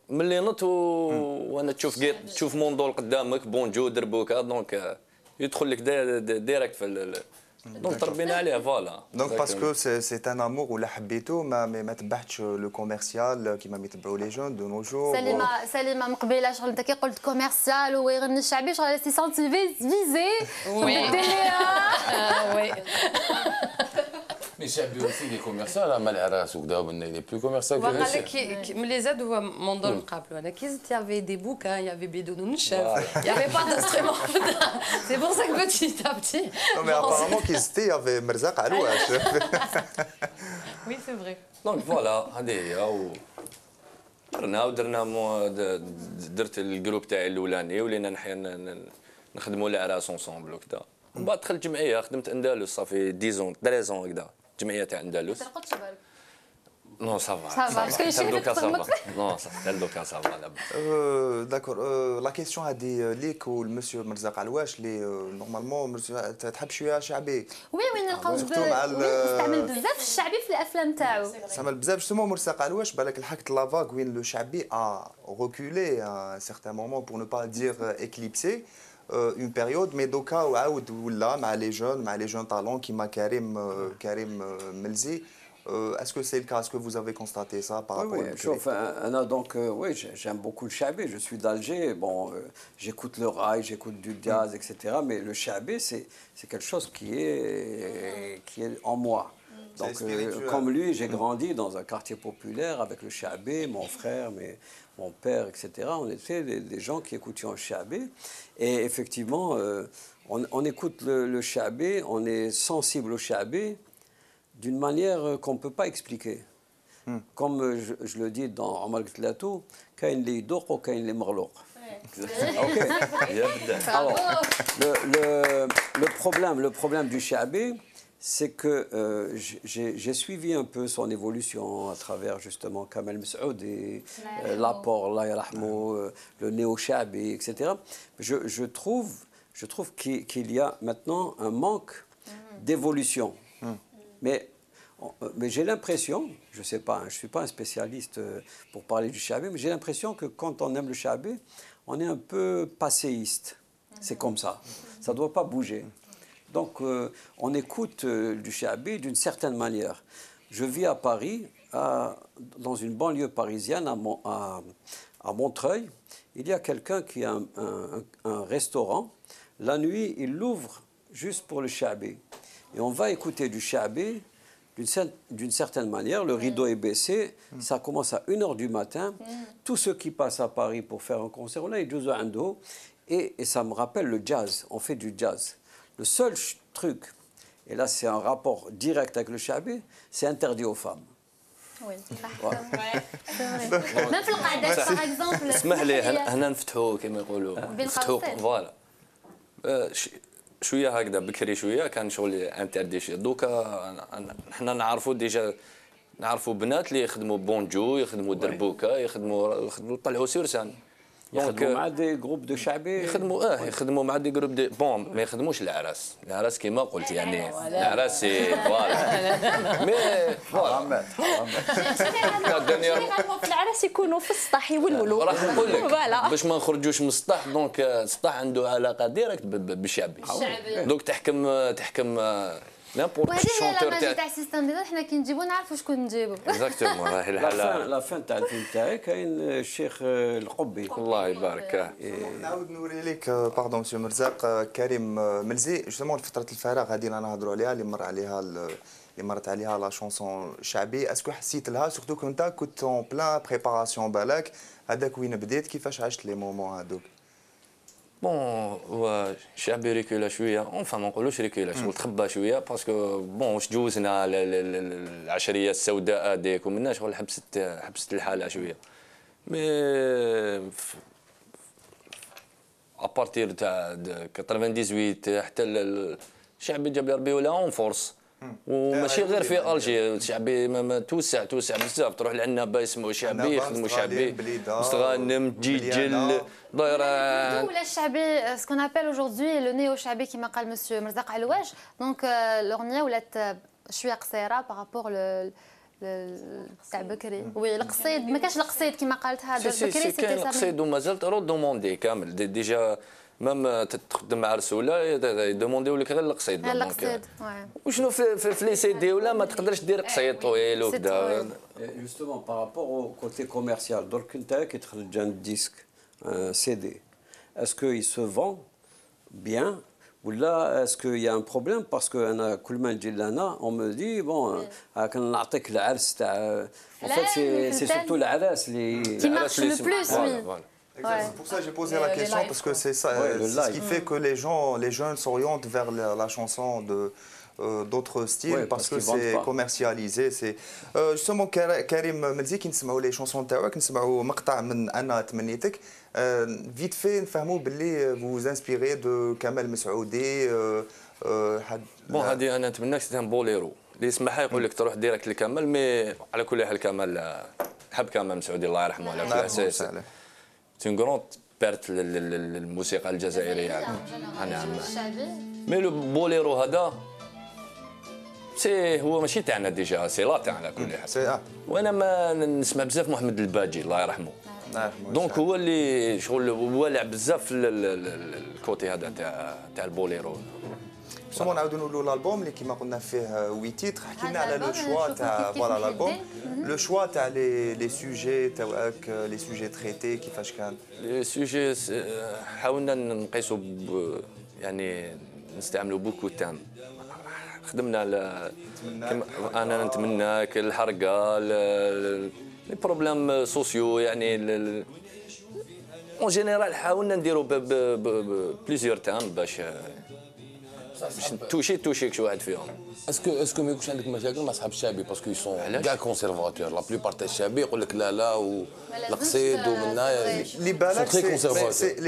B: ملي نط وانا تشوف موندول قدامك بونجو دربوكا دونك يدخل لك ديريكت في دونك تربينا عليه فوالا.
E: دونك باسكو سي ان امور ولا حبيتو ما تبعتش لو كوميرسيال كيما يتبعوا لي جون دو نو جور.
A: سليمه من قبيله شغل انت كي قلت كوميرسيال ويغني الشعبي شغل سي سونتي فيزي
C: وي
F: مي شعبي aussi des commerciaux مع العراس وكذا il est plus commercial que
C: ملي زاد هو موندول نقابلو انا كي زدت يافي دي بوكان يافي بيدون ونشاف يافي با دانسترومون سي بور سا كو بتي تا بتي
E: مي ابارامون كي زدتي يافي مرزاق علواش.
C: وي سي فري.
B: دونك فوالا هذه هي درت الجروب تاعي الاولاني ولينا نخدموا العراس اونسومبل وكذا. من بعد دخلت جمعيه خدمت اندلس صافي 10 13 هكذا جمعيه تاع اندلس. Non, ça va.
A: Ça va, parce que les chiffres
B: ça va. Non, ça va là-bas.
E: D'accord. La question a dit ليك والمسيو مرزاق علواش اللي نورمالمون تحب شويه شعبي.
A: وي نلقاو يستعمل بزاف الشعبي في الافلام تاعو.
E: يستعمل بزاف جوستومون مرزاق علواش بالك لحقت لافاغ وين لو شعبي a reculé à un certain moment pour ne pas dire éclipsé. Une période mais دوكا وعاود ولا مع لي جون talents كيما كريم ملزي. Est-ce que c'est le cas? Est-ce que vous avez constaté ça par rapport
H: à donc oui, j'aime beaucoup le chabé. Je suis d'Alger. Bon, j'écoute le rail, j'écoute du jazz, etc. Mais le chabé, c'est quelque chose qui est en moi. Donc, comme lui, j'ai grandi dans un quartier populaire avec le chabé, mon frère, mon père, etc. On était des gens qui écoutaient le chabé. Et effectivement, on écoute le chabé, on est sensible au chabé d'une manière qu'on ne peut pas expliquer. comme je le dis dans Omar Gtlatou, كاين اللي يدوق وكاين اللي مغلوق. Alors, le problème du Chaabi, c'est que j'ai suivi un peu son évolution à travers justement Kamel Messoud et l'apport, Allah yarahmou, le néo-Chaabi, etc. Je trouve qu'il y a maintenant un manque d'évolution. Mais j'ai l'impression, je ne sais pas, je ne suis pas un spécialiste pour parler du Chaabi, mais j'ai l'impression que quand on aime le Chaabi, on est un peu passéiste. C'est comme ça. Ça ne doit pas bouger. Donc, on écoute du Chaabi d'une certaine manière. Je vis à Paris, dans une banlieue parisienne, à Montreuil. Il y a quelqu'un qui a un restaurant. La nuit, il l'ouvre juste pour le Chaabi. Et on va écouter du Chaabi d'une certaine manière. Le rideau est baissé. Ça commence à 1h du matin. Tous ceux qui passent à Paris pour faire un concert, là, ils jouent à Ando. Et ça me rappelle le jazz. On fait du jazz. Le seul truc, et là c'est un rapport direct avec le Chaabi, c'est interdit aux femmes.
A: Oui, même في القعدات par exemple.
B: اسمح لي هنا نفتحوا كما يقولوا نفتحوا فوالا شويه هكذا بكري شويه كان شغل انتردي شي دوكا حنا نعرفوا ديجا نعرفوا بنات اللي يخدموا بونجو يخدموا دربوكه يخدموا طلعوا سورسان
H: يخدموا مع دي جروب دو شعبي
B: يخدموا مع دي جروب دي بون ما يخدموش العراس كيما قلت يعني العراس فوالا مي فوالا
D: في العراس يكونوا في السطح يولولوا
B: راح نقول لك باش ما نخرجوش من السطح دونك السطح عنده علاقه ديريكت بالشعبي دونك تحكم
A: وهذه هي لا ماجي تاع السيستم ديالنا حنا كي نجيبو نعرفوا شكون نجيبو
B: اكزاكتومون راهي الحاله
H: لا فان تاع الفيلم تاعي كاين الشيخ القبي
B: الله يبارك
E: نعاود نوري لك باردون مسيو مرزاق كريم ملزي جوستومون فتره الفراغ هذه اللي نهضروا عليها اللي مرت عليها لا شونسون شعبي اسكو حسيت لها سورتو كنت اون بلان بريباراسيون بالك هذاك وين بديت كيفاش عشت لي مومون هذوك
B: بون هو الشعبي ريكولا شويه اونفا ما نقولوش ريكولا شغل تخبى شويه باسكو بون واش جوزنا العشريه السوداء هذيك ومنا شغل حبست الحاله شويه مي ابارتير تاع 98 حتى الشعبي جاب لي ربي ولا اون فورس وماشي غير في الجي الشعبي توسع بزاف تروح لعنابه يسمعوا شعبي يخدموا شعبي مستغانم جيجل دايره
A: ولا الشعبي سكون ابل اجوردي لو نيو شعبي كما قال مسيو مرزاق علواش دونك الاغنيه ولات شويه قصيره بارابور تاع بكري وي القصيد ما كانش القصيد كما قالت هذا بكري
B: سيتي كاين القصيد ومازال دوموندي كامل ديجا مام تخدم مع رسوله يدومونديو لك غير القصيد وشنو في لي سي دي ولا ما تقدرش دير قصيد طويل وكذا
H: جوستومون بارابور او كوتي كوميرسيال درك انت كي تخرج عند ديسك سي دي اسكو يي سو فون بيان ولا اسكو يا ان بروبليم باسكو انا كل ما نجي لهنا اون مو دي بون كنعطيك العرس تاع ان فيت سي سورتو العراس اللي
A: كي مارش لو بلوس وي
E: C'est pour ça que j'ai posé la question, parce que c'est ça, ce qui fait que les jeunes s'orientent vers la chanson d'autres styles, parce que c'est commercialisé. Justement, Karim Melzi, qui نسمعوا les chansons تاعك نسمعوا مقطع من أنا تمنيتك vite fait نفهموا باللي vous inspirez de كمال مسعودي
B: بون هذه أنا نتمناك سيتان بوليرو اللي يسمعها يقول لك تروح ديريكت لكمال مي على كل حال كمال نحب كمال مسعودي الله يرحمه على كل اساس C'est une grande perte للموسيقى الجزائرية. نعم. مي لو بوليرو هذا سي هو ماشي تاعنا ديجا سي لا تاعنا على كل حال. وانا ما نسمع بزاف محمد الباجي الله يرحمه. دونك هو اللي شغل والع بزاف الكوتي هذا تاع البوليرو.
E: سمو نعاودو نقولوا الالبوم اللي كيما قلنا فيه 8 تيتر حكينا على لو شوا تاع فوالا الالبوم لو شوا تاع لي سوجي تاعك لي سوجي تريتي كيفاش كان
B: لي سوجي حاولنا نقيسوا يعني نستعملوا بوكو تام خدمنا على انا نتمناك الحرقه لي بروبليم سوسيو يعني اون جينيرال حاولنا نديروا بليزيور تام باش توشيك شي واحد فيهم.
F: اسكو ما يكونش عندك مشاكل مع صحاب الشعبي باسكو يسون كاع كونسيرفاتور لا بلوبار تاع الشعبي يقول لك لا لا والقصيد ومنا
E: لي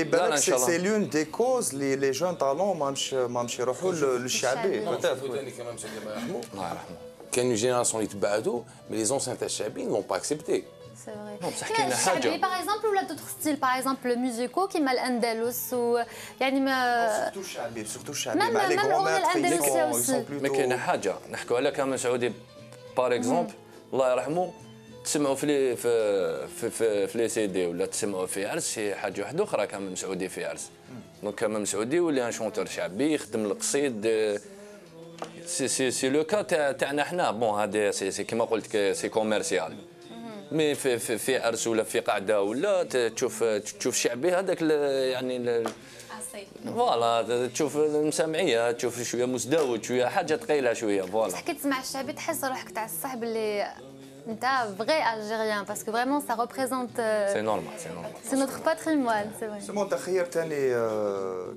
E: بالك سي لون دي كوز لي جون طالون ماهمش يروحوا للشعبي.
F: الله يرحمه كان une génération اللي تبعدوا مي لي زونسيان تاع الشعبي نون با اكسبتي.
A: C'est vrai.
B: بصح كاينه حاجه
A: par exemple ولا d'autres styles par exemple le musico كيما الاندلس يعني ما
E: سورتو الشعبي مع لي غون
B: ما كاينه حاجه نحكوا على كامل سعودي بار اكزومبل الله يرحمه تسمعوا في لي سي دي ولا تسمعوا في عرس شي حاجه واحده اخرى كامل سعودي في عرس. دونك كامل سعودي ولي ان شونتور شعبي يخدم القصيد سي لو كا تاعنا حنا بون هذا سي كيما قلت سي كوميرسيال. مي في عرس ولا في قعده ولا تشوف شعبي هذاك يعني فوالا تشوف المسامعيه تشوف شويه مزدوج شويه حاجه ثقيله شويه فوالا.
A: كي تسمع الشعبي تحس روحك تاع الصاحب اللي انت فغي الجيريان باسكو فريمون سا ريبريزونت
B: سي نورمال
A: سي نوتر باتريمون سي فري.
E: سمو انت خيرت ثاني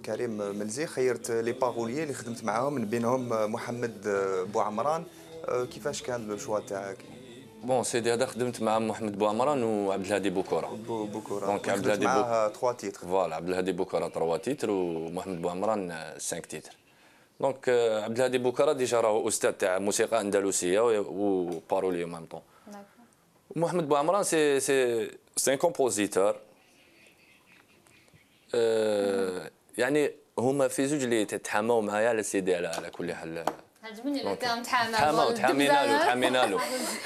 E: كريم ملزي خيرت لي باروليي اللي خدمت معاهم من بينهم محمد بوعمران كيفاش كان لو شوا تاعك؟
B: بون سيدي هذا خدمت مع محمد بوعمران وعبد الهادي بوكوره.
E: دونك عبد الهادي معاه 3 تيتر.
B: فوالا عبد الهادي بوكوره 3 تيتر ومحمد بوعمران 5 تيتر. دونك عبد الهادي بوكوره ديجا راهو استاذ تاع موسيقى اندلسيه وبارولي او ميم طون. محمد بوعمران سي ان كومبوزيتور. يعني هما في زوج اللي تحاموا معايا على سيدي على كل حال.
A: عجبني لو كان
B: تحامينا له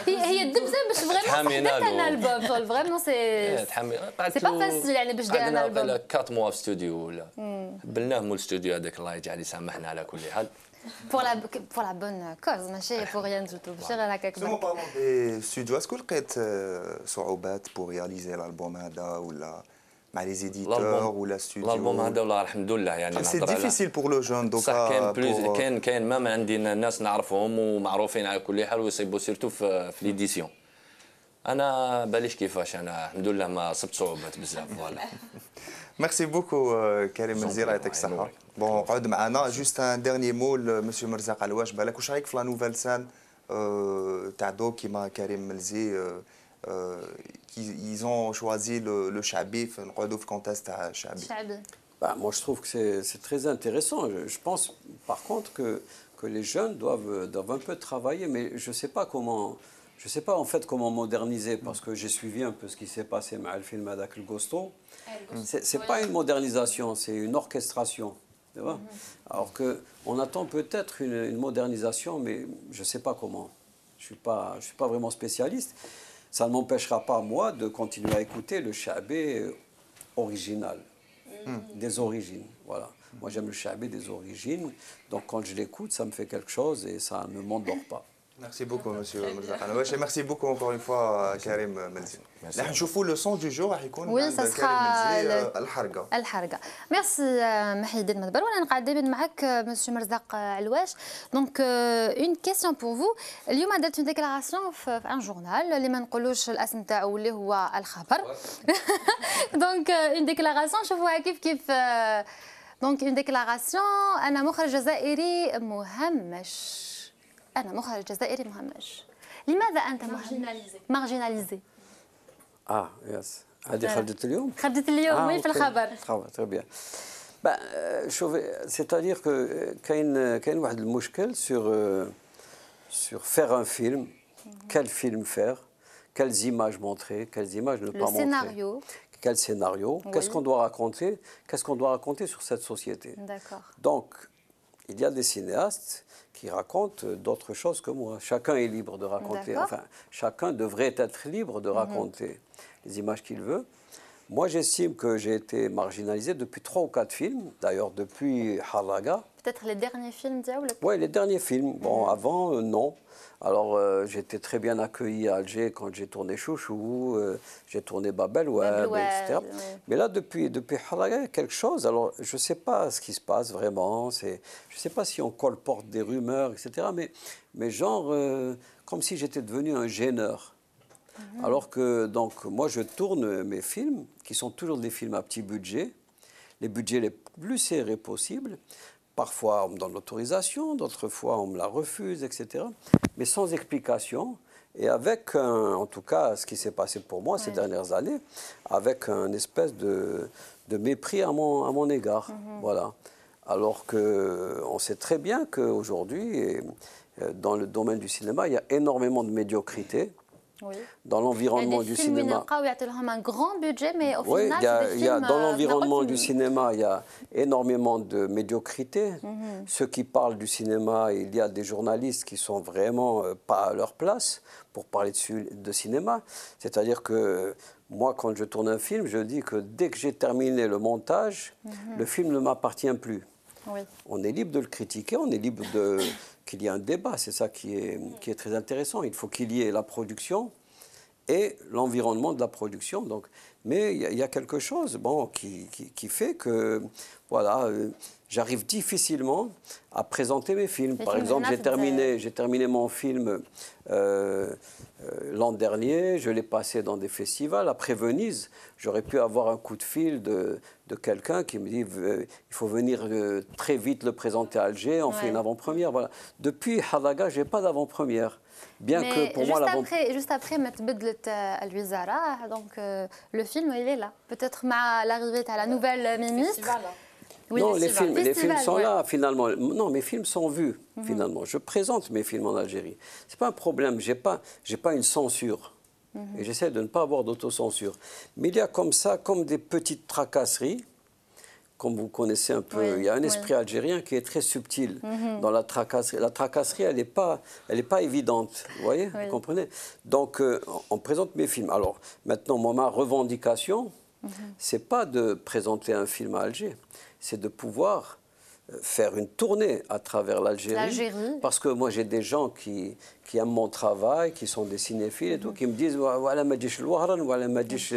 A: هي الدبزه باش فريمون صدقت انا البوم فريمون سي با فاسيل يعني باش دير انا البوم
B: 4 موا في استوديو ولا بلناه مول الاستوديو هذاك الله يجعل يسامحنا على كل حال
A: pour la bonne cause ماشي pour rien du tout ماشي غير هكاك.
E: سمو بارلون دي ستوديو اسكو لقيت صعوبات بور رياليزي الالبوم هذا ولا مع لي زيديتور ولا ستوديو؟
B: الالبوم هذا والله الحمد لله يعني
E: سي ديفيسيل بور لو جون دوكا.
B: كاين ما عندنا ناس نعرفهم ومعروفين على كل حال ويصيبوا سيرتو في ليديسيون. انا باليش كيفاش انا الحمد لله ما صبت صعوبات بزاف فوالا.
E: ميرسي بوكو كريم ملزي يعطيك الصحه. بون قعد معنا جوست ان ديرني مول مسيو مرزاق علواش بالك واش رايك في لا نوفيل سان تاع دو كيما كريم ملزي ils ont choisi le Chabi, le contexte Chabi.
H: Bah, moi, je trouve que c'est très intéressant. Je pense, par contre, que les jeunes doivent un peu travailler, mais je ne sais pas comment... Je sais pas en fait comment moderniser, parce que j'ai suivi un peu ce qui s'est passé avec le film Adak El Gosto. C'est pas une modernisation, c'est une orchestration. Tu vois. Alors qu'on attend peut-être une modernisation, mais je ne sais pas comment. Je suis pas vraiment spécialiste. Ça ne m'empêchera pas, moi, de continuer à écouter le Chabé original, des origines. Voilà. Moi, j'aime le Chabé des origines. Donc, quand je l'écoute, ça me fait quelque chose et ça ne m'endort pas.
E: Merci beaucoup, monsieur Mirza. Merci beaucoup encore une fois, Karim Melzi. Là, on voit le son du jour.
A: Oui, ça sera الحرقة. Merci, Mahidine Madbar. On est قاعدين معك, monsieur Merzaq Alouache. Donc, une question pour vous. اليوم درت une déclaration في un journal اللي ما نقولوش الاسم تاعو اللي هو الخبر. Donc, une déclaration شوفوها كيف. Donc, une déclaration. أنا مخرج جزائري مهمش. أنا مخرج جزائري مهمش. لماذا أنت مارجيناليزي؟
H: يس. هذه خرجت اليوم؟
A: خرجت اليوم وين في الخبر؟
H: très bien. Ben, c'est-à-dire que كاين واحد المشكل sur faire un film. Quel film faire? Quelles images montrer? Quelles images ne pas montrer?
A: Le scénario.
H: Quel scénario? Oui. Qu'est-ce qu'on doit raconter? Qu'est-ce qu'on doit raconter sur cette société?
A: D'accord.
H: Donc, il y a des cinéastes qui racontent d'autres choses que moi. Chacun est libre de raconter. Enfin, chacun devrait être libre de raconter les images qu'il veut. Moi, j'estime que j'ai été marginalisé depuis 3 ou 4 films. D'ailleurs, depuis Haraga.
A: Peut-être les derniers films, Diaoul?
H: Oui, les derniers films. Bon, avant, non. Alors, j'étais très bien accueilli à Alger quand j'ai tourné Chouchou, j'ai tourné Babel Web, etc. Oui. Mais là, depuis Haraga, il y a quelque chose. Alors, je ne sais pas ce qui se passe vraiment. Je ne sais pas si on colporte des rumeurs, etc. Mais genre, comme si j'étais devenu un gêneur. Alors que, donc, moi, je tourne mes films, qui sont toujours des films à petit budget, les budgets les plus serrés possibles. parfois, on me donne l'autorisation, d'autres fois, on me la refuse, etc. Mais sans explication. Et avec, en tout cas, ce qui s'est passé pour moi ces dernières années, avec un espèce de mépris à mon égard. Voilà. Alors qu'on sait très bien qu'aujourd'hui, dans le domaine du cinéma, il y a énormément de médiocrité. Oui. Dans l'environnement du cinéma.
A: Il y a un grand budget, mais au
H: oui,
A: final,
H: dans l'environnement du cinéma, il y a énormément de médiocrité. Ceux qui parlent du cinéma, il y a des journalistes qui sont vraiment pas à leur place pour parler de cinéma. C'est-à-dire que moi, quand je tourne un film, je dis que dès que j'ai terminé le montage, le film ne m'appartient plus. Oui. On est libre de le critiquer, on est libre qu'il y ait un débat. C'est ça qui est très intéressant. Il faut qu'il y ait la production et l'environnement de la production. Donc, mais il y a quelque chose qui fait que voilà, j'arrive difficilement à présenter mes films. Par exemple, j'ai terminé mon film l'an dernier, je l'ai passé dans des festivals. Après Venise, j'aurais pu avoir un coup de fil de quelqu'un qui me dit il faut venir très vite le présenter à Alger, on fait une avant-première. Voilà. Depuis Halaga, je n'ai pas d'avant-première. Bien que pour moi,
A: juste après, donc le film, il est là. Peut-être à l'arrivée à la nouvelle ministre.
H: Oui, non, les films sont là, finalement. Non, mes films sont vus, finalement. Je présente mes films en Algérie. Ce n'est pas un problème. Je n'ai pas une censure. Et j'essaie de ne pas avoir d'autocensure. Mais il y a comme ça, comme des petites tracasseries, comme vous connaissez un peu. Il y a un esprit algérien qui est très subtil dans la tracasserie. La tracasserie, elle n'est pas évidente. Vous voyez, vous comprenez? Donc, on présente mes films. Alors, maintenant, ma revendication, ce n'est pas de présenter un film à Alger. C'est de pouvoir faire une tournée à travers l'Algérie. Parce que moi, j'ai des gens qui aiment mon travail, qui sont des cinéphiles et tout, qui me disent voilà, ma dish l'Ouahran, voilà, ma dish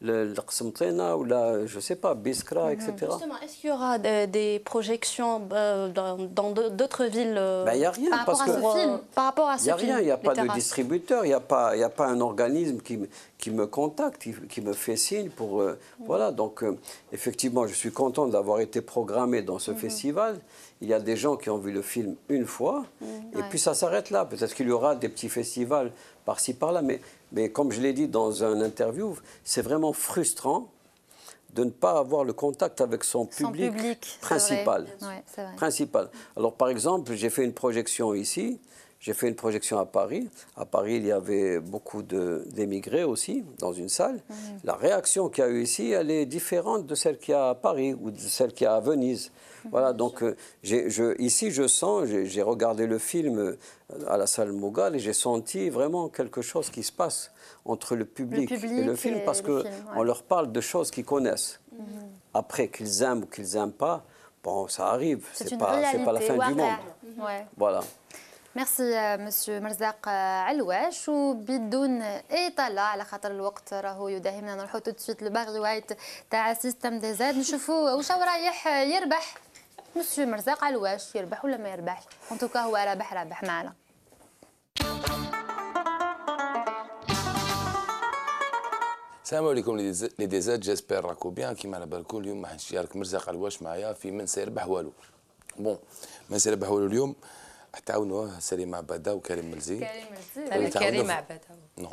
H: l'Qsmtina, ou là, je ne sais pas, Biskra, etc.
D: Justement, est-ce qu'il y aura des projections dans d'autres villes
H: il n'y a rien.
D: Par rapport à ce film,
H: il n'y a rien, il n'y a pas de distributeur, il n'y a pas un organisme qui me contacte, qui me fait signe pour... Voilà, donc effectivement, je suis content d'avoir été programmé dans ce festival. Il y a des gens qui ont vu le film une fois, et puis ça s'arrête là. Peut-être qu'il y aura des petits festivals par-ci, par-là, mais comme je l'ai dit dans une interview, c'est vraiment frustrant de ne pas avoir le contact avec son public principal.
A: C'est vrai.
H: Principal. Alors, par exemple, j'ai fait une projection ici. J'ai fait une projection à Paris. À Paris, il y avait beaucoup d'émigrés aussi, dans une salle. La réaction qu'il y a eu ici, elle est différente de celle qu'il y a à Paris ou de celle qu'il y a à Venise. Voilà, donc ici, je sens, j'ai regardé le film à la salle Mogal et j'ai senti vraiment quelque chose qui se passe entre le public et le film, parce qu'on leur parle de choses qu'ils connaissent. Après, qu'ils aiment ou qu'ils n'aiment pas, bon, ça arrive, c'est pas la fin du monde. Voilà.
A: ميرسي مسيو مرزاق علواش وبدون اطاله على خاطر الوقت راهو يداهمنا نروحوا تسويت لباغي وايت تاع سيستم دي زاد نشوفوا واش رايح يربح مسيو مرزاق علواش يربح ولا ما يربحش ان توكا هو رابح معنا.
F: السلام عليكم لي ديزاد جيسبر راكو بيان كيما على بالكم اليوم راح نشارك مرزاق علواش معايا في من سيربح والو. بون من سيربح والو اليوم تعاونوه سليم عباده وكريم ملزي.
C: كريم عباده
F: نو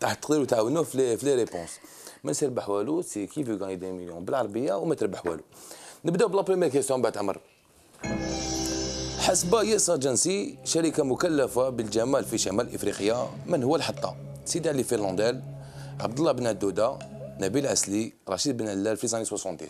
F: تقدروا تعاونوه في لي ريبونس. ما سيربح والو سي كي فو غاني 2 مليون بالعربيه وما تربح والو. نبداو بلا بريمير كيسيون بعد عمر. حسب يس اجنسي شركه مكلفه بالجمال في شمال افريقيا من هو الحطه؟ سيدي علي فيرلانديل، عبد الله بن عدوده، نبيل عسلي، رشيد بن علال في les 70.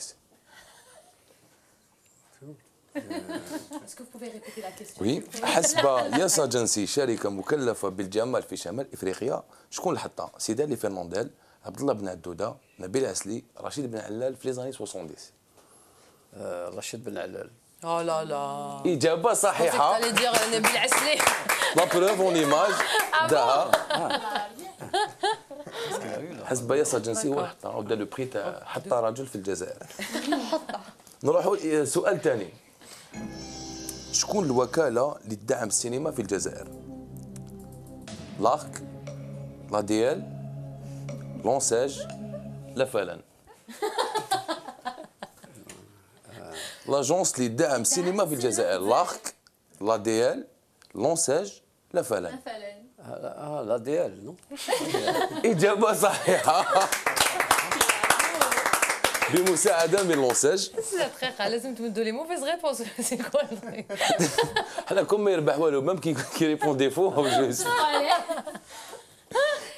C: Est-ce que vous pouvez répéter la question?
F: Oui. حسب يس اجنسي شركه مكلفه بالجمال في شمال افريقيا شكون الحطه؟ سيدي علي فيرلانديل، عبد الله بن عدوده، نبيل عسلي، رشيد بن علال في les 70.
H: رشيد بن علال.
C: Oh là là.
F: إجابة صحيحة.
C: Vous allez dire نبيل عسلي.
F: La preuve en image. دها. حسب يس اجنسي هو الحطه، وبدا لو بري تاع حطه رجل في الجزائر. نروحوا سؤال ثاني. شكون الوكالة اللي تدعم السينما في الجزائر؟ لارك، لا دي ال، لونساج، لا فالان. لاجونس اللي دعم السينما في الجزائر لارك لا دي ال لونساج لا فلان
H: لا دي ال نو
F: اجابه صحيحه بمساعده من لونساج.
C: دقيقة لازم تمدوا لي موفيز ريبونس سي كوا
F: حنا كون ما يربح والو ميم كي ريبون ديفو جوست.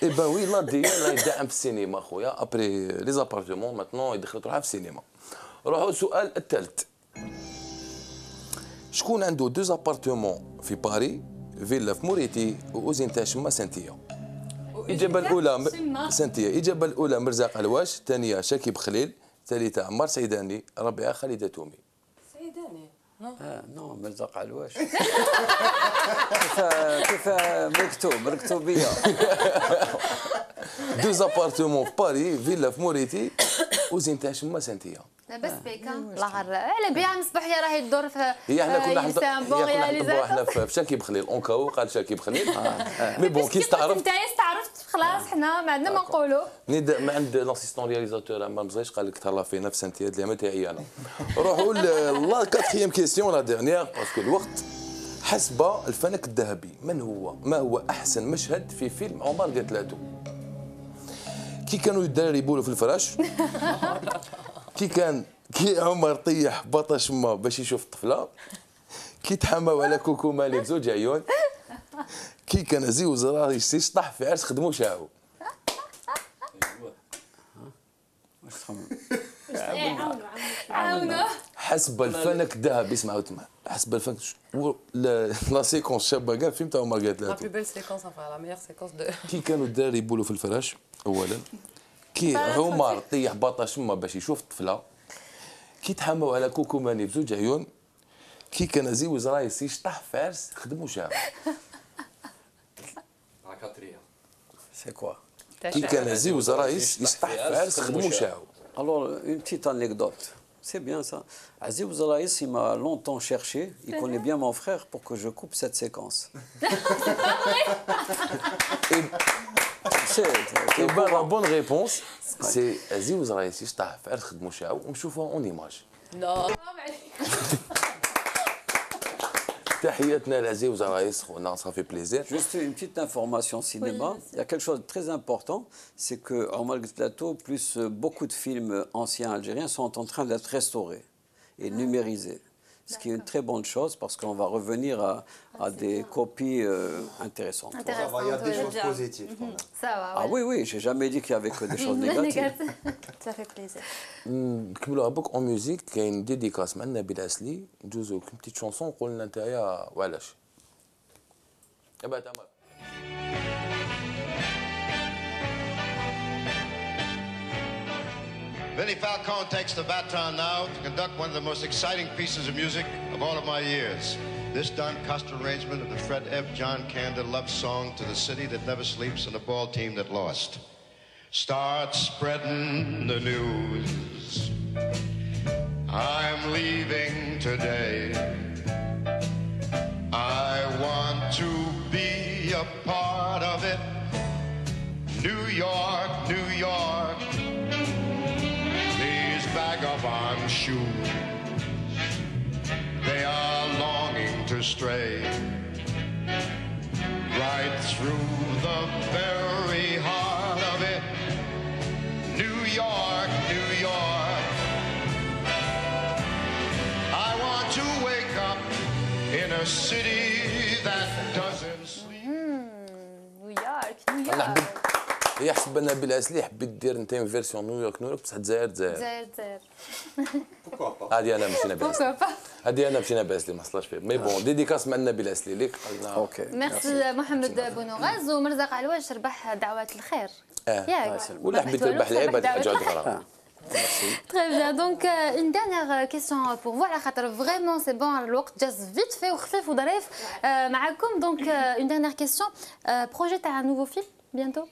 F: اي بان وي لا دي ال يدعم في السينما خويا ابري لي زابارتمون ماتنون يدخل روحها في السينما. روحوا السؤال الثالث. شكون عنده دو زابارتمون في باري فيلا في موريتي وأوزين تاع شما سنتيه؟ الإجابة الأولى سنتيه، الإجابة الأولى مرزاق علواش، الثانية شكيب خليل، الثالثة عمار سعيداني، الرابعة خالدة تومي.
C: سعيداني
H: نو مرزاق علواش كيف مكتوبية
F: دو زابارتمون في باري فيلا في موريتي وزين تاع شما سنتيه.
A: لاباس بيك لا غير على بها مصباح يا راهي الدور في
F: هي احنا كنا
A: نحضروا
F: احنا في شكيب خليل اونكاو قال شكيب خليل مي بون كي استعرفت
A: انت استعرفت خلاص حنا ما عندنا ما نقولوا
F: ما عند لاسيستون رياليزاتور عمر مزغيش قال لك تهلا فينا في سنتيه اللي ما تاعي انا. روحوا لا كاتريام كيسيون لا ديرنيير باسكو الوقت. حسب الفلك الذهبي ما هو احسن مشهد في فيلم عمر قالت لاتو؟ كي كانوا الدراري يبولوا في الفراش كي عمر طيح بطش ما باش يشوف الطفله، كي تحماو على كوكو مالك زوج عيون، كي كان زي وزرار يشطح في عرس خدمو شاعو.
A: عاونوا
F: حسب الفنك الذهبي اسمعوا تما حسب الفنك لا سيكونس شابه كاع فيلم تاع عمر قالت
C: لا
F: لا
C: بلو بيل سيكونس لا ميور سيكونس دو
F: كي كانوا الدراري يبولوا في الفراش اولا، كي عمر طيح بطش ما باش يشوف الطفله، كي تحماو على كوكو ماني بزوج عيون، كي كان زي وزرايس يشطح في عرس خدمو شاعو.
H: سي كوا
F: كي كان زي وزرايس يشطح في عرس خدمو شاعو.
H: Alors, une petite anecdote. C'est bien ça. Aziz Ouzaraïs, il m'a longtemps cherché. Il connaît bien mon frère pour que je coupe cette séquence.
F: Et ben, la bonne réponse, c'est Aziz Ouzaraïs يشطح في عرس خدمو شاعو ونشوفوها اون ايماج.
C: نو
F: تحياتنا لعزيز وزرايس خونا صافي بليزير.
H: Juste une petite information cinéma. Il y a quelque chose de très important, c'est que Omar Plateau, plus beaucoup de films anciens algériens sont en train d'être restaurés et numérisés. Ce qui est une très bonne chose parce qu'on va revenir à des copies intéressantes.
E: Il y a des choses positives.
A: Ça va.
H: Ah oui, oui, j'ai jamais dit qu'il y avait que des choses négatives.
D: Ça fait plaisir.
F: نكملوها بوك اون ميوزيك. كاين ديديكاس مع نبيل عسلي ندوزو كم بتيت شونسون قول لنا نتايا وعلاش. ابعد عمر.
I: Vinnie Falcone takes the baton now to conduct one of the most exciting pieces of music of all of my years. This Don Costa arrangement of the Fred F. John Kander love song to the city that never sleeps and the ball team that lost. Start spreading the news. I'm leaving today. I want to be a part of it. New York, New York. These vagabond shoes, they are longing to stray right through the very heart of it. New York, New York. I want to wake up in a city that doesn't sleep.
A: نيويورك
F: انا
A: نيويورك
F: حبيت هي حسب نبيل عسلي حبيت دير انت فيرسيون نيويورك بصح دزاير
A: زاير
F: هذه انا ماشي نبيل عسلي هذه انا ماشي نبيل عسلي ما حصلش فيه مي بون ديديكاس مع نبيل عسلي ليك قالنا
H: اوكي.
A: ميرسي محمد بونوغاز ومرزق علواش ربح دعوات الخير ياك
F: ولا حبيت تربح لعيبه حاجه اخرى.
A: Très bien, donc une dernière question pour vous. على خاطر vraiment c'est bon الوقت جاز vite fait وخفيف وظريف معكم. Donc une dernière question, projet تاع un nouveau film bientôt?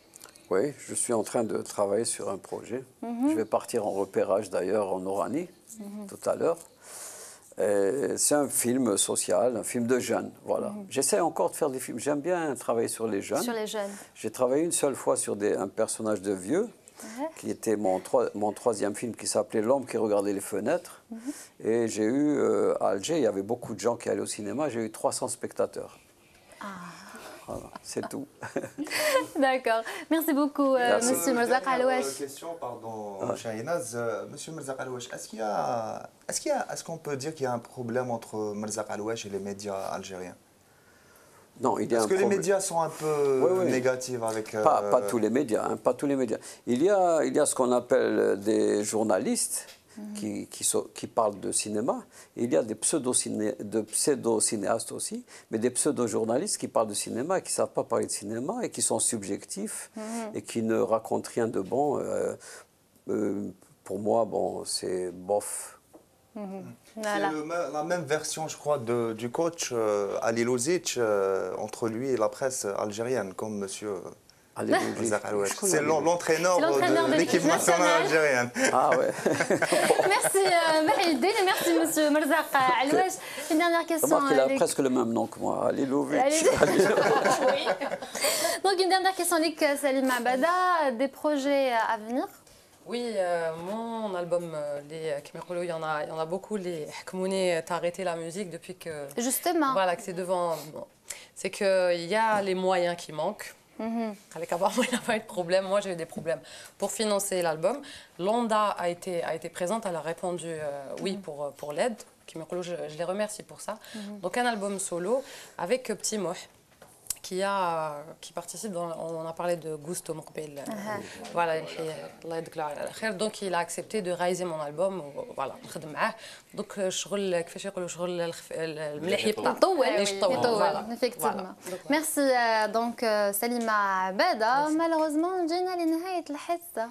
H: Oui, je suis en train de travailler sur un projet. Je vais partir en repérage d'ailleurs en Oranie tout à l'heure. C'est un film social, un film de jeunes. Voilà. J'essaie encore de faire des films. J'aime bien travailler sur les jeunes.
A: Sur les jeunes.
H: J'ai travaillé une seule fois sur un personnage de vieux qui était mon troisième film qui s'appelait L'homme qui regardait les fenêtres. Et j'ai eu, à Alger, il y avait beaucoup de gens qui allaient au cinéma, j'ai eu 300 spectateurs. Voilà, c'est tout.
A: D'accord. Merci beaucoup, Monsieur Merzaq Alouache.
E: Question, pardon, Shahinaz. Monsieur Merzaq Alouache, est-ce qu'on peut dire qu'il y a un problème entre Merzaq Alouache et les médias algériens?
H: Non, il y a
E: Est-ce que les médias sont un peu négatifs avec...
H: Pas tous les médias, hein, pas tous les médias. Il y a ce qu'on appelle des journalistes qui parlent de cinéma. Il y a des pseudo-cinéastes aussi, mais des pseudo-journalistes qui parlent de cinéma et qui ne savent pas parler de cinéma et qui sont subjectifs et qui ne racontent rien de bon. Pour moi, bon, c'est bof.
A: Voilà.
E: C'est la même version, je crois, du coach Ali Lozic entre lui et la presse algérienne, comme monsieur... C'est l'entraîneur de l'équipe nationale algérienne.
H: Ah ouais.
A: Merci Mahidine et merci Monsieur Merzaq Alouache. Une dernière question.
H: Remarque qu'il a presque le même nom que moi, Ali Lozic.
A: Donc une dernière question, Salima Bada, des projets à venir?
C: Oui, mon album, il y en a beaucoup. Les Hkmouni, t'as arrêté la musique depuis que...
A: Justement.
C: Voilà, que c'est devant... Bon. C'est qu'il y a les moyens qui manquent. Avec apparemment, il n'y a pas eu de problème. Moi, j'ai eu des problèmes pour financer l'album. Landa a été présente, elle a répondu oui pour l'aide. Je les remercie pour ça. Donc, un album solo avec Petit Moh qui participe on a parlé de Gusto Mokbel. Voilà, donc il a accepté de réaliser mon album. Voilà, donc
A: effectivement. Merci donc Salima Bada. Malheureusement جينا لنهاية الحصة.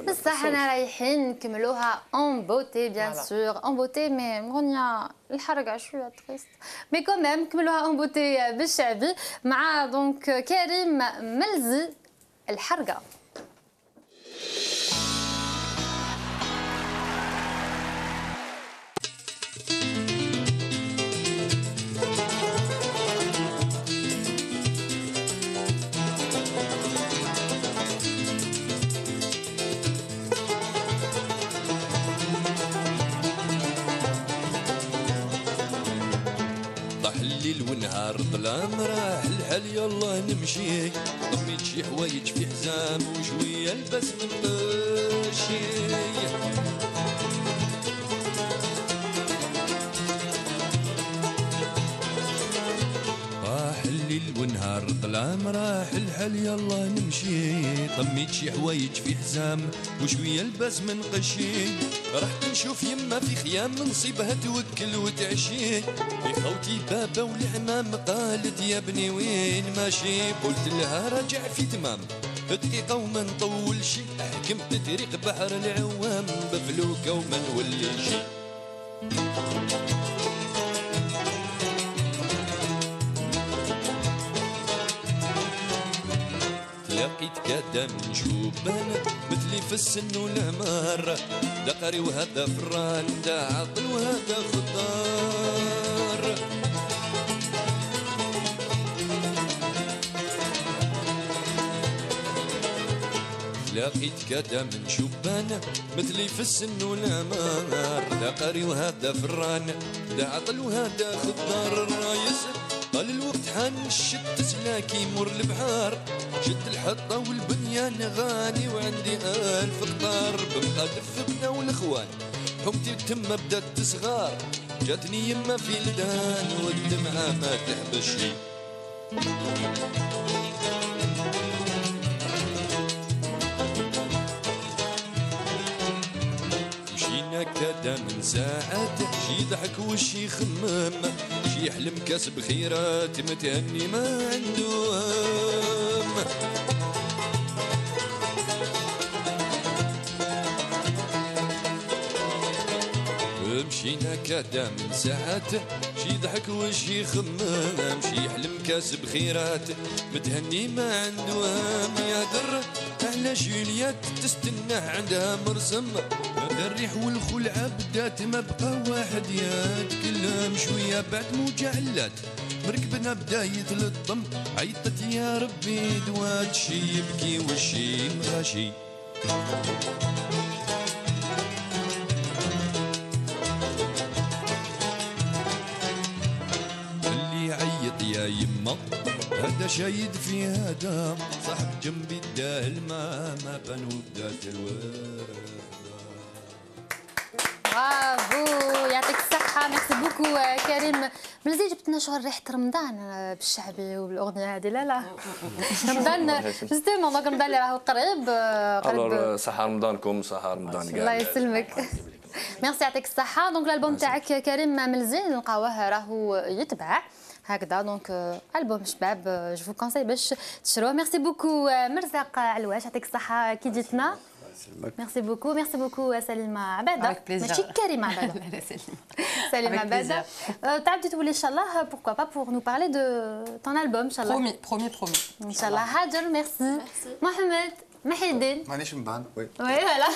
A: بس احنا رايحين نكملوها en beauté bien sûr, en beauté mais غنية الحرقة شوية تريست. Mais quand même نكملوها en beauté بالشعبي مع دونك كريم ملزي الحرقة.
J: ونهار ظلام راح الحال يلا نمشي ضميت شي حوايج في حزام وشويه البس من طشي راح الليل ونهار ظلام راح الحال يلا نمشي ضميت شي حوايج في حزام وشويه البس من قشي رحت نشوف يما في خيام نصيبها توكل وتعشي في خوتي بابا والعمام قالت يا ابني وين ماشي قلت لها راجع في تمام دقيقة وما نطولش حكمت طريق بحر العوام بفلوكة وما نوليش لقيت كذا من شوبان مثلي في السن والعمار دا قري وهذا فران دا عقل وهذا خضار لقيت كذا من شوبان مثلي في السن والعمار دا قري وهذا فران دا عقل وهذا خضار يسر قال الوقت حان الشد سلاكي يمر البحار شد الحطة والبنيان غاني وعندي 1000 قطار بمقادف بنا والاخوان حومتي تما بدات تصغار جاتني يما في لدان والدمعة ما تحبش مشينا كذا من ساعات شي ضحك وشي خمام شي يحلم كسب خيرات متهني ما عنده هم مشينا كذا من ساعات شي ضحك وشي خمام شي يحلم كسب خيرات متهني ما عنده هم يا در على جوليات تستناه عندها مرسم هذا الريح والخلعة بدات ما بقى واحد ياد كلهم شوية بعد مجعلات مركبنا بدا يتلطم عيطت يا ربي دوات شي يبكي والشي مغاشي اللي عيط يا يما هذا شايد في هذا صاحب جنبي داه الماء ما بان وبدات الورد
A: برافو يعطيك الصحة ميرسي بوكو كريم ملزي جبت لنا شغل ريحة رمضان بالشعبي وبالأغنية هذه لا رمضان جوستومون دونك رمضان اللي راهو قريب
B: قريب صحة رمضانكم صحة رمضان
A: الله يسلمك ميرسي يعطيك الصحة دونك الألبوم تاعك كريم ملزي نلقاوه راهو يتباع هكذا دونك البوم شباب جو فو كونساي باش تشروه ميرسي بوكو مرزق علواش يعطيك الصحة كي جيتنا ميرسي بوكو سليمة عبادة ماشي كريمة عبادة سليمة عبادة تعبتي تولي ان شاء الله بوركوا با بور نو بارلي دو طون البوم ان شاء الله
C: برومي
A: ان شاء الله هاجر ميرسي محمد محي الدين
E: مانيش مبان وي
A: فوالا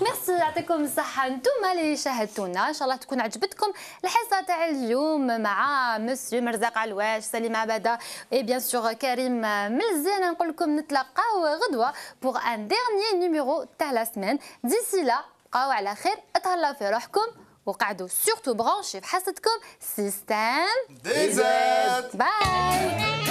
A: ميرسي يعطيكم الصحة نتوما اللي شاهدتونا ان شاء الله تكون عجبتكم الحصة تاع اليوم مع مسيو مرزق علواش سليمة عبادة اي بيان سور كريم ملزي نقول لكم نتلاقاو غدوة بوغ ان ديرنيي نيميرو تاع لا سمان ديسي لا بقاو على خير اتهلاو في روحكم وقعدوا سورتو برونشي في حصتكم سيستم
E: ديزات
A: باي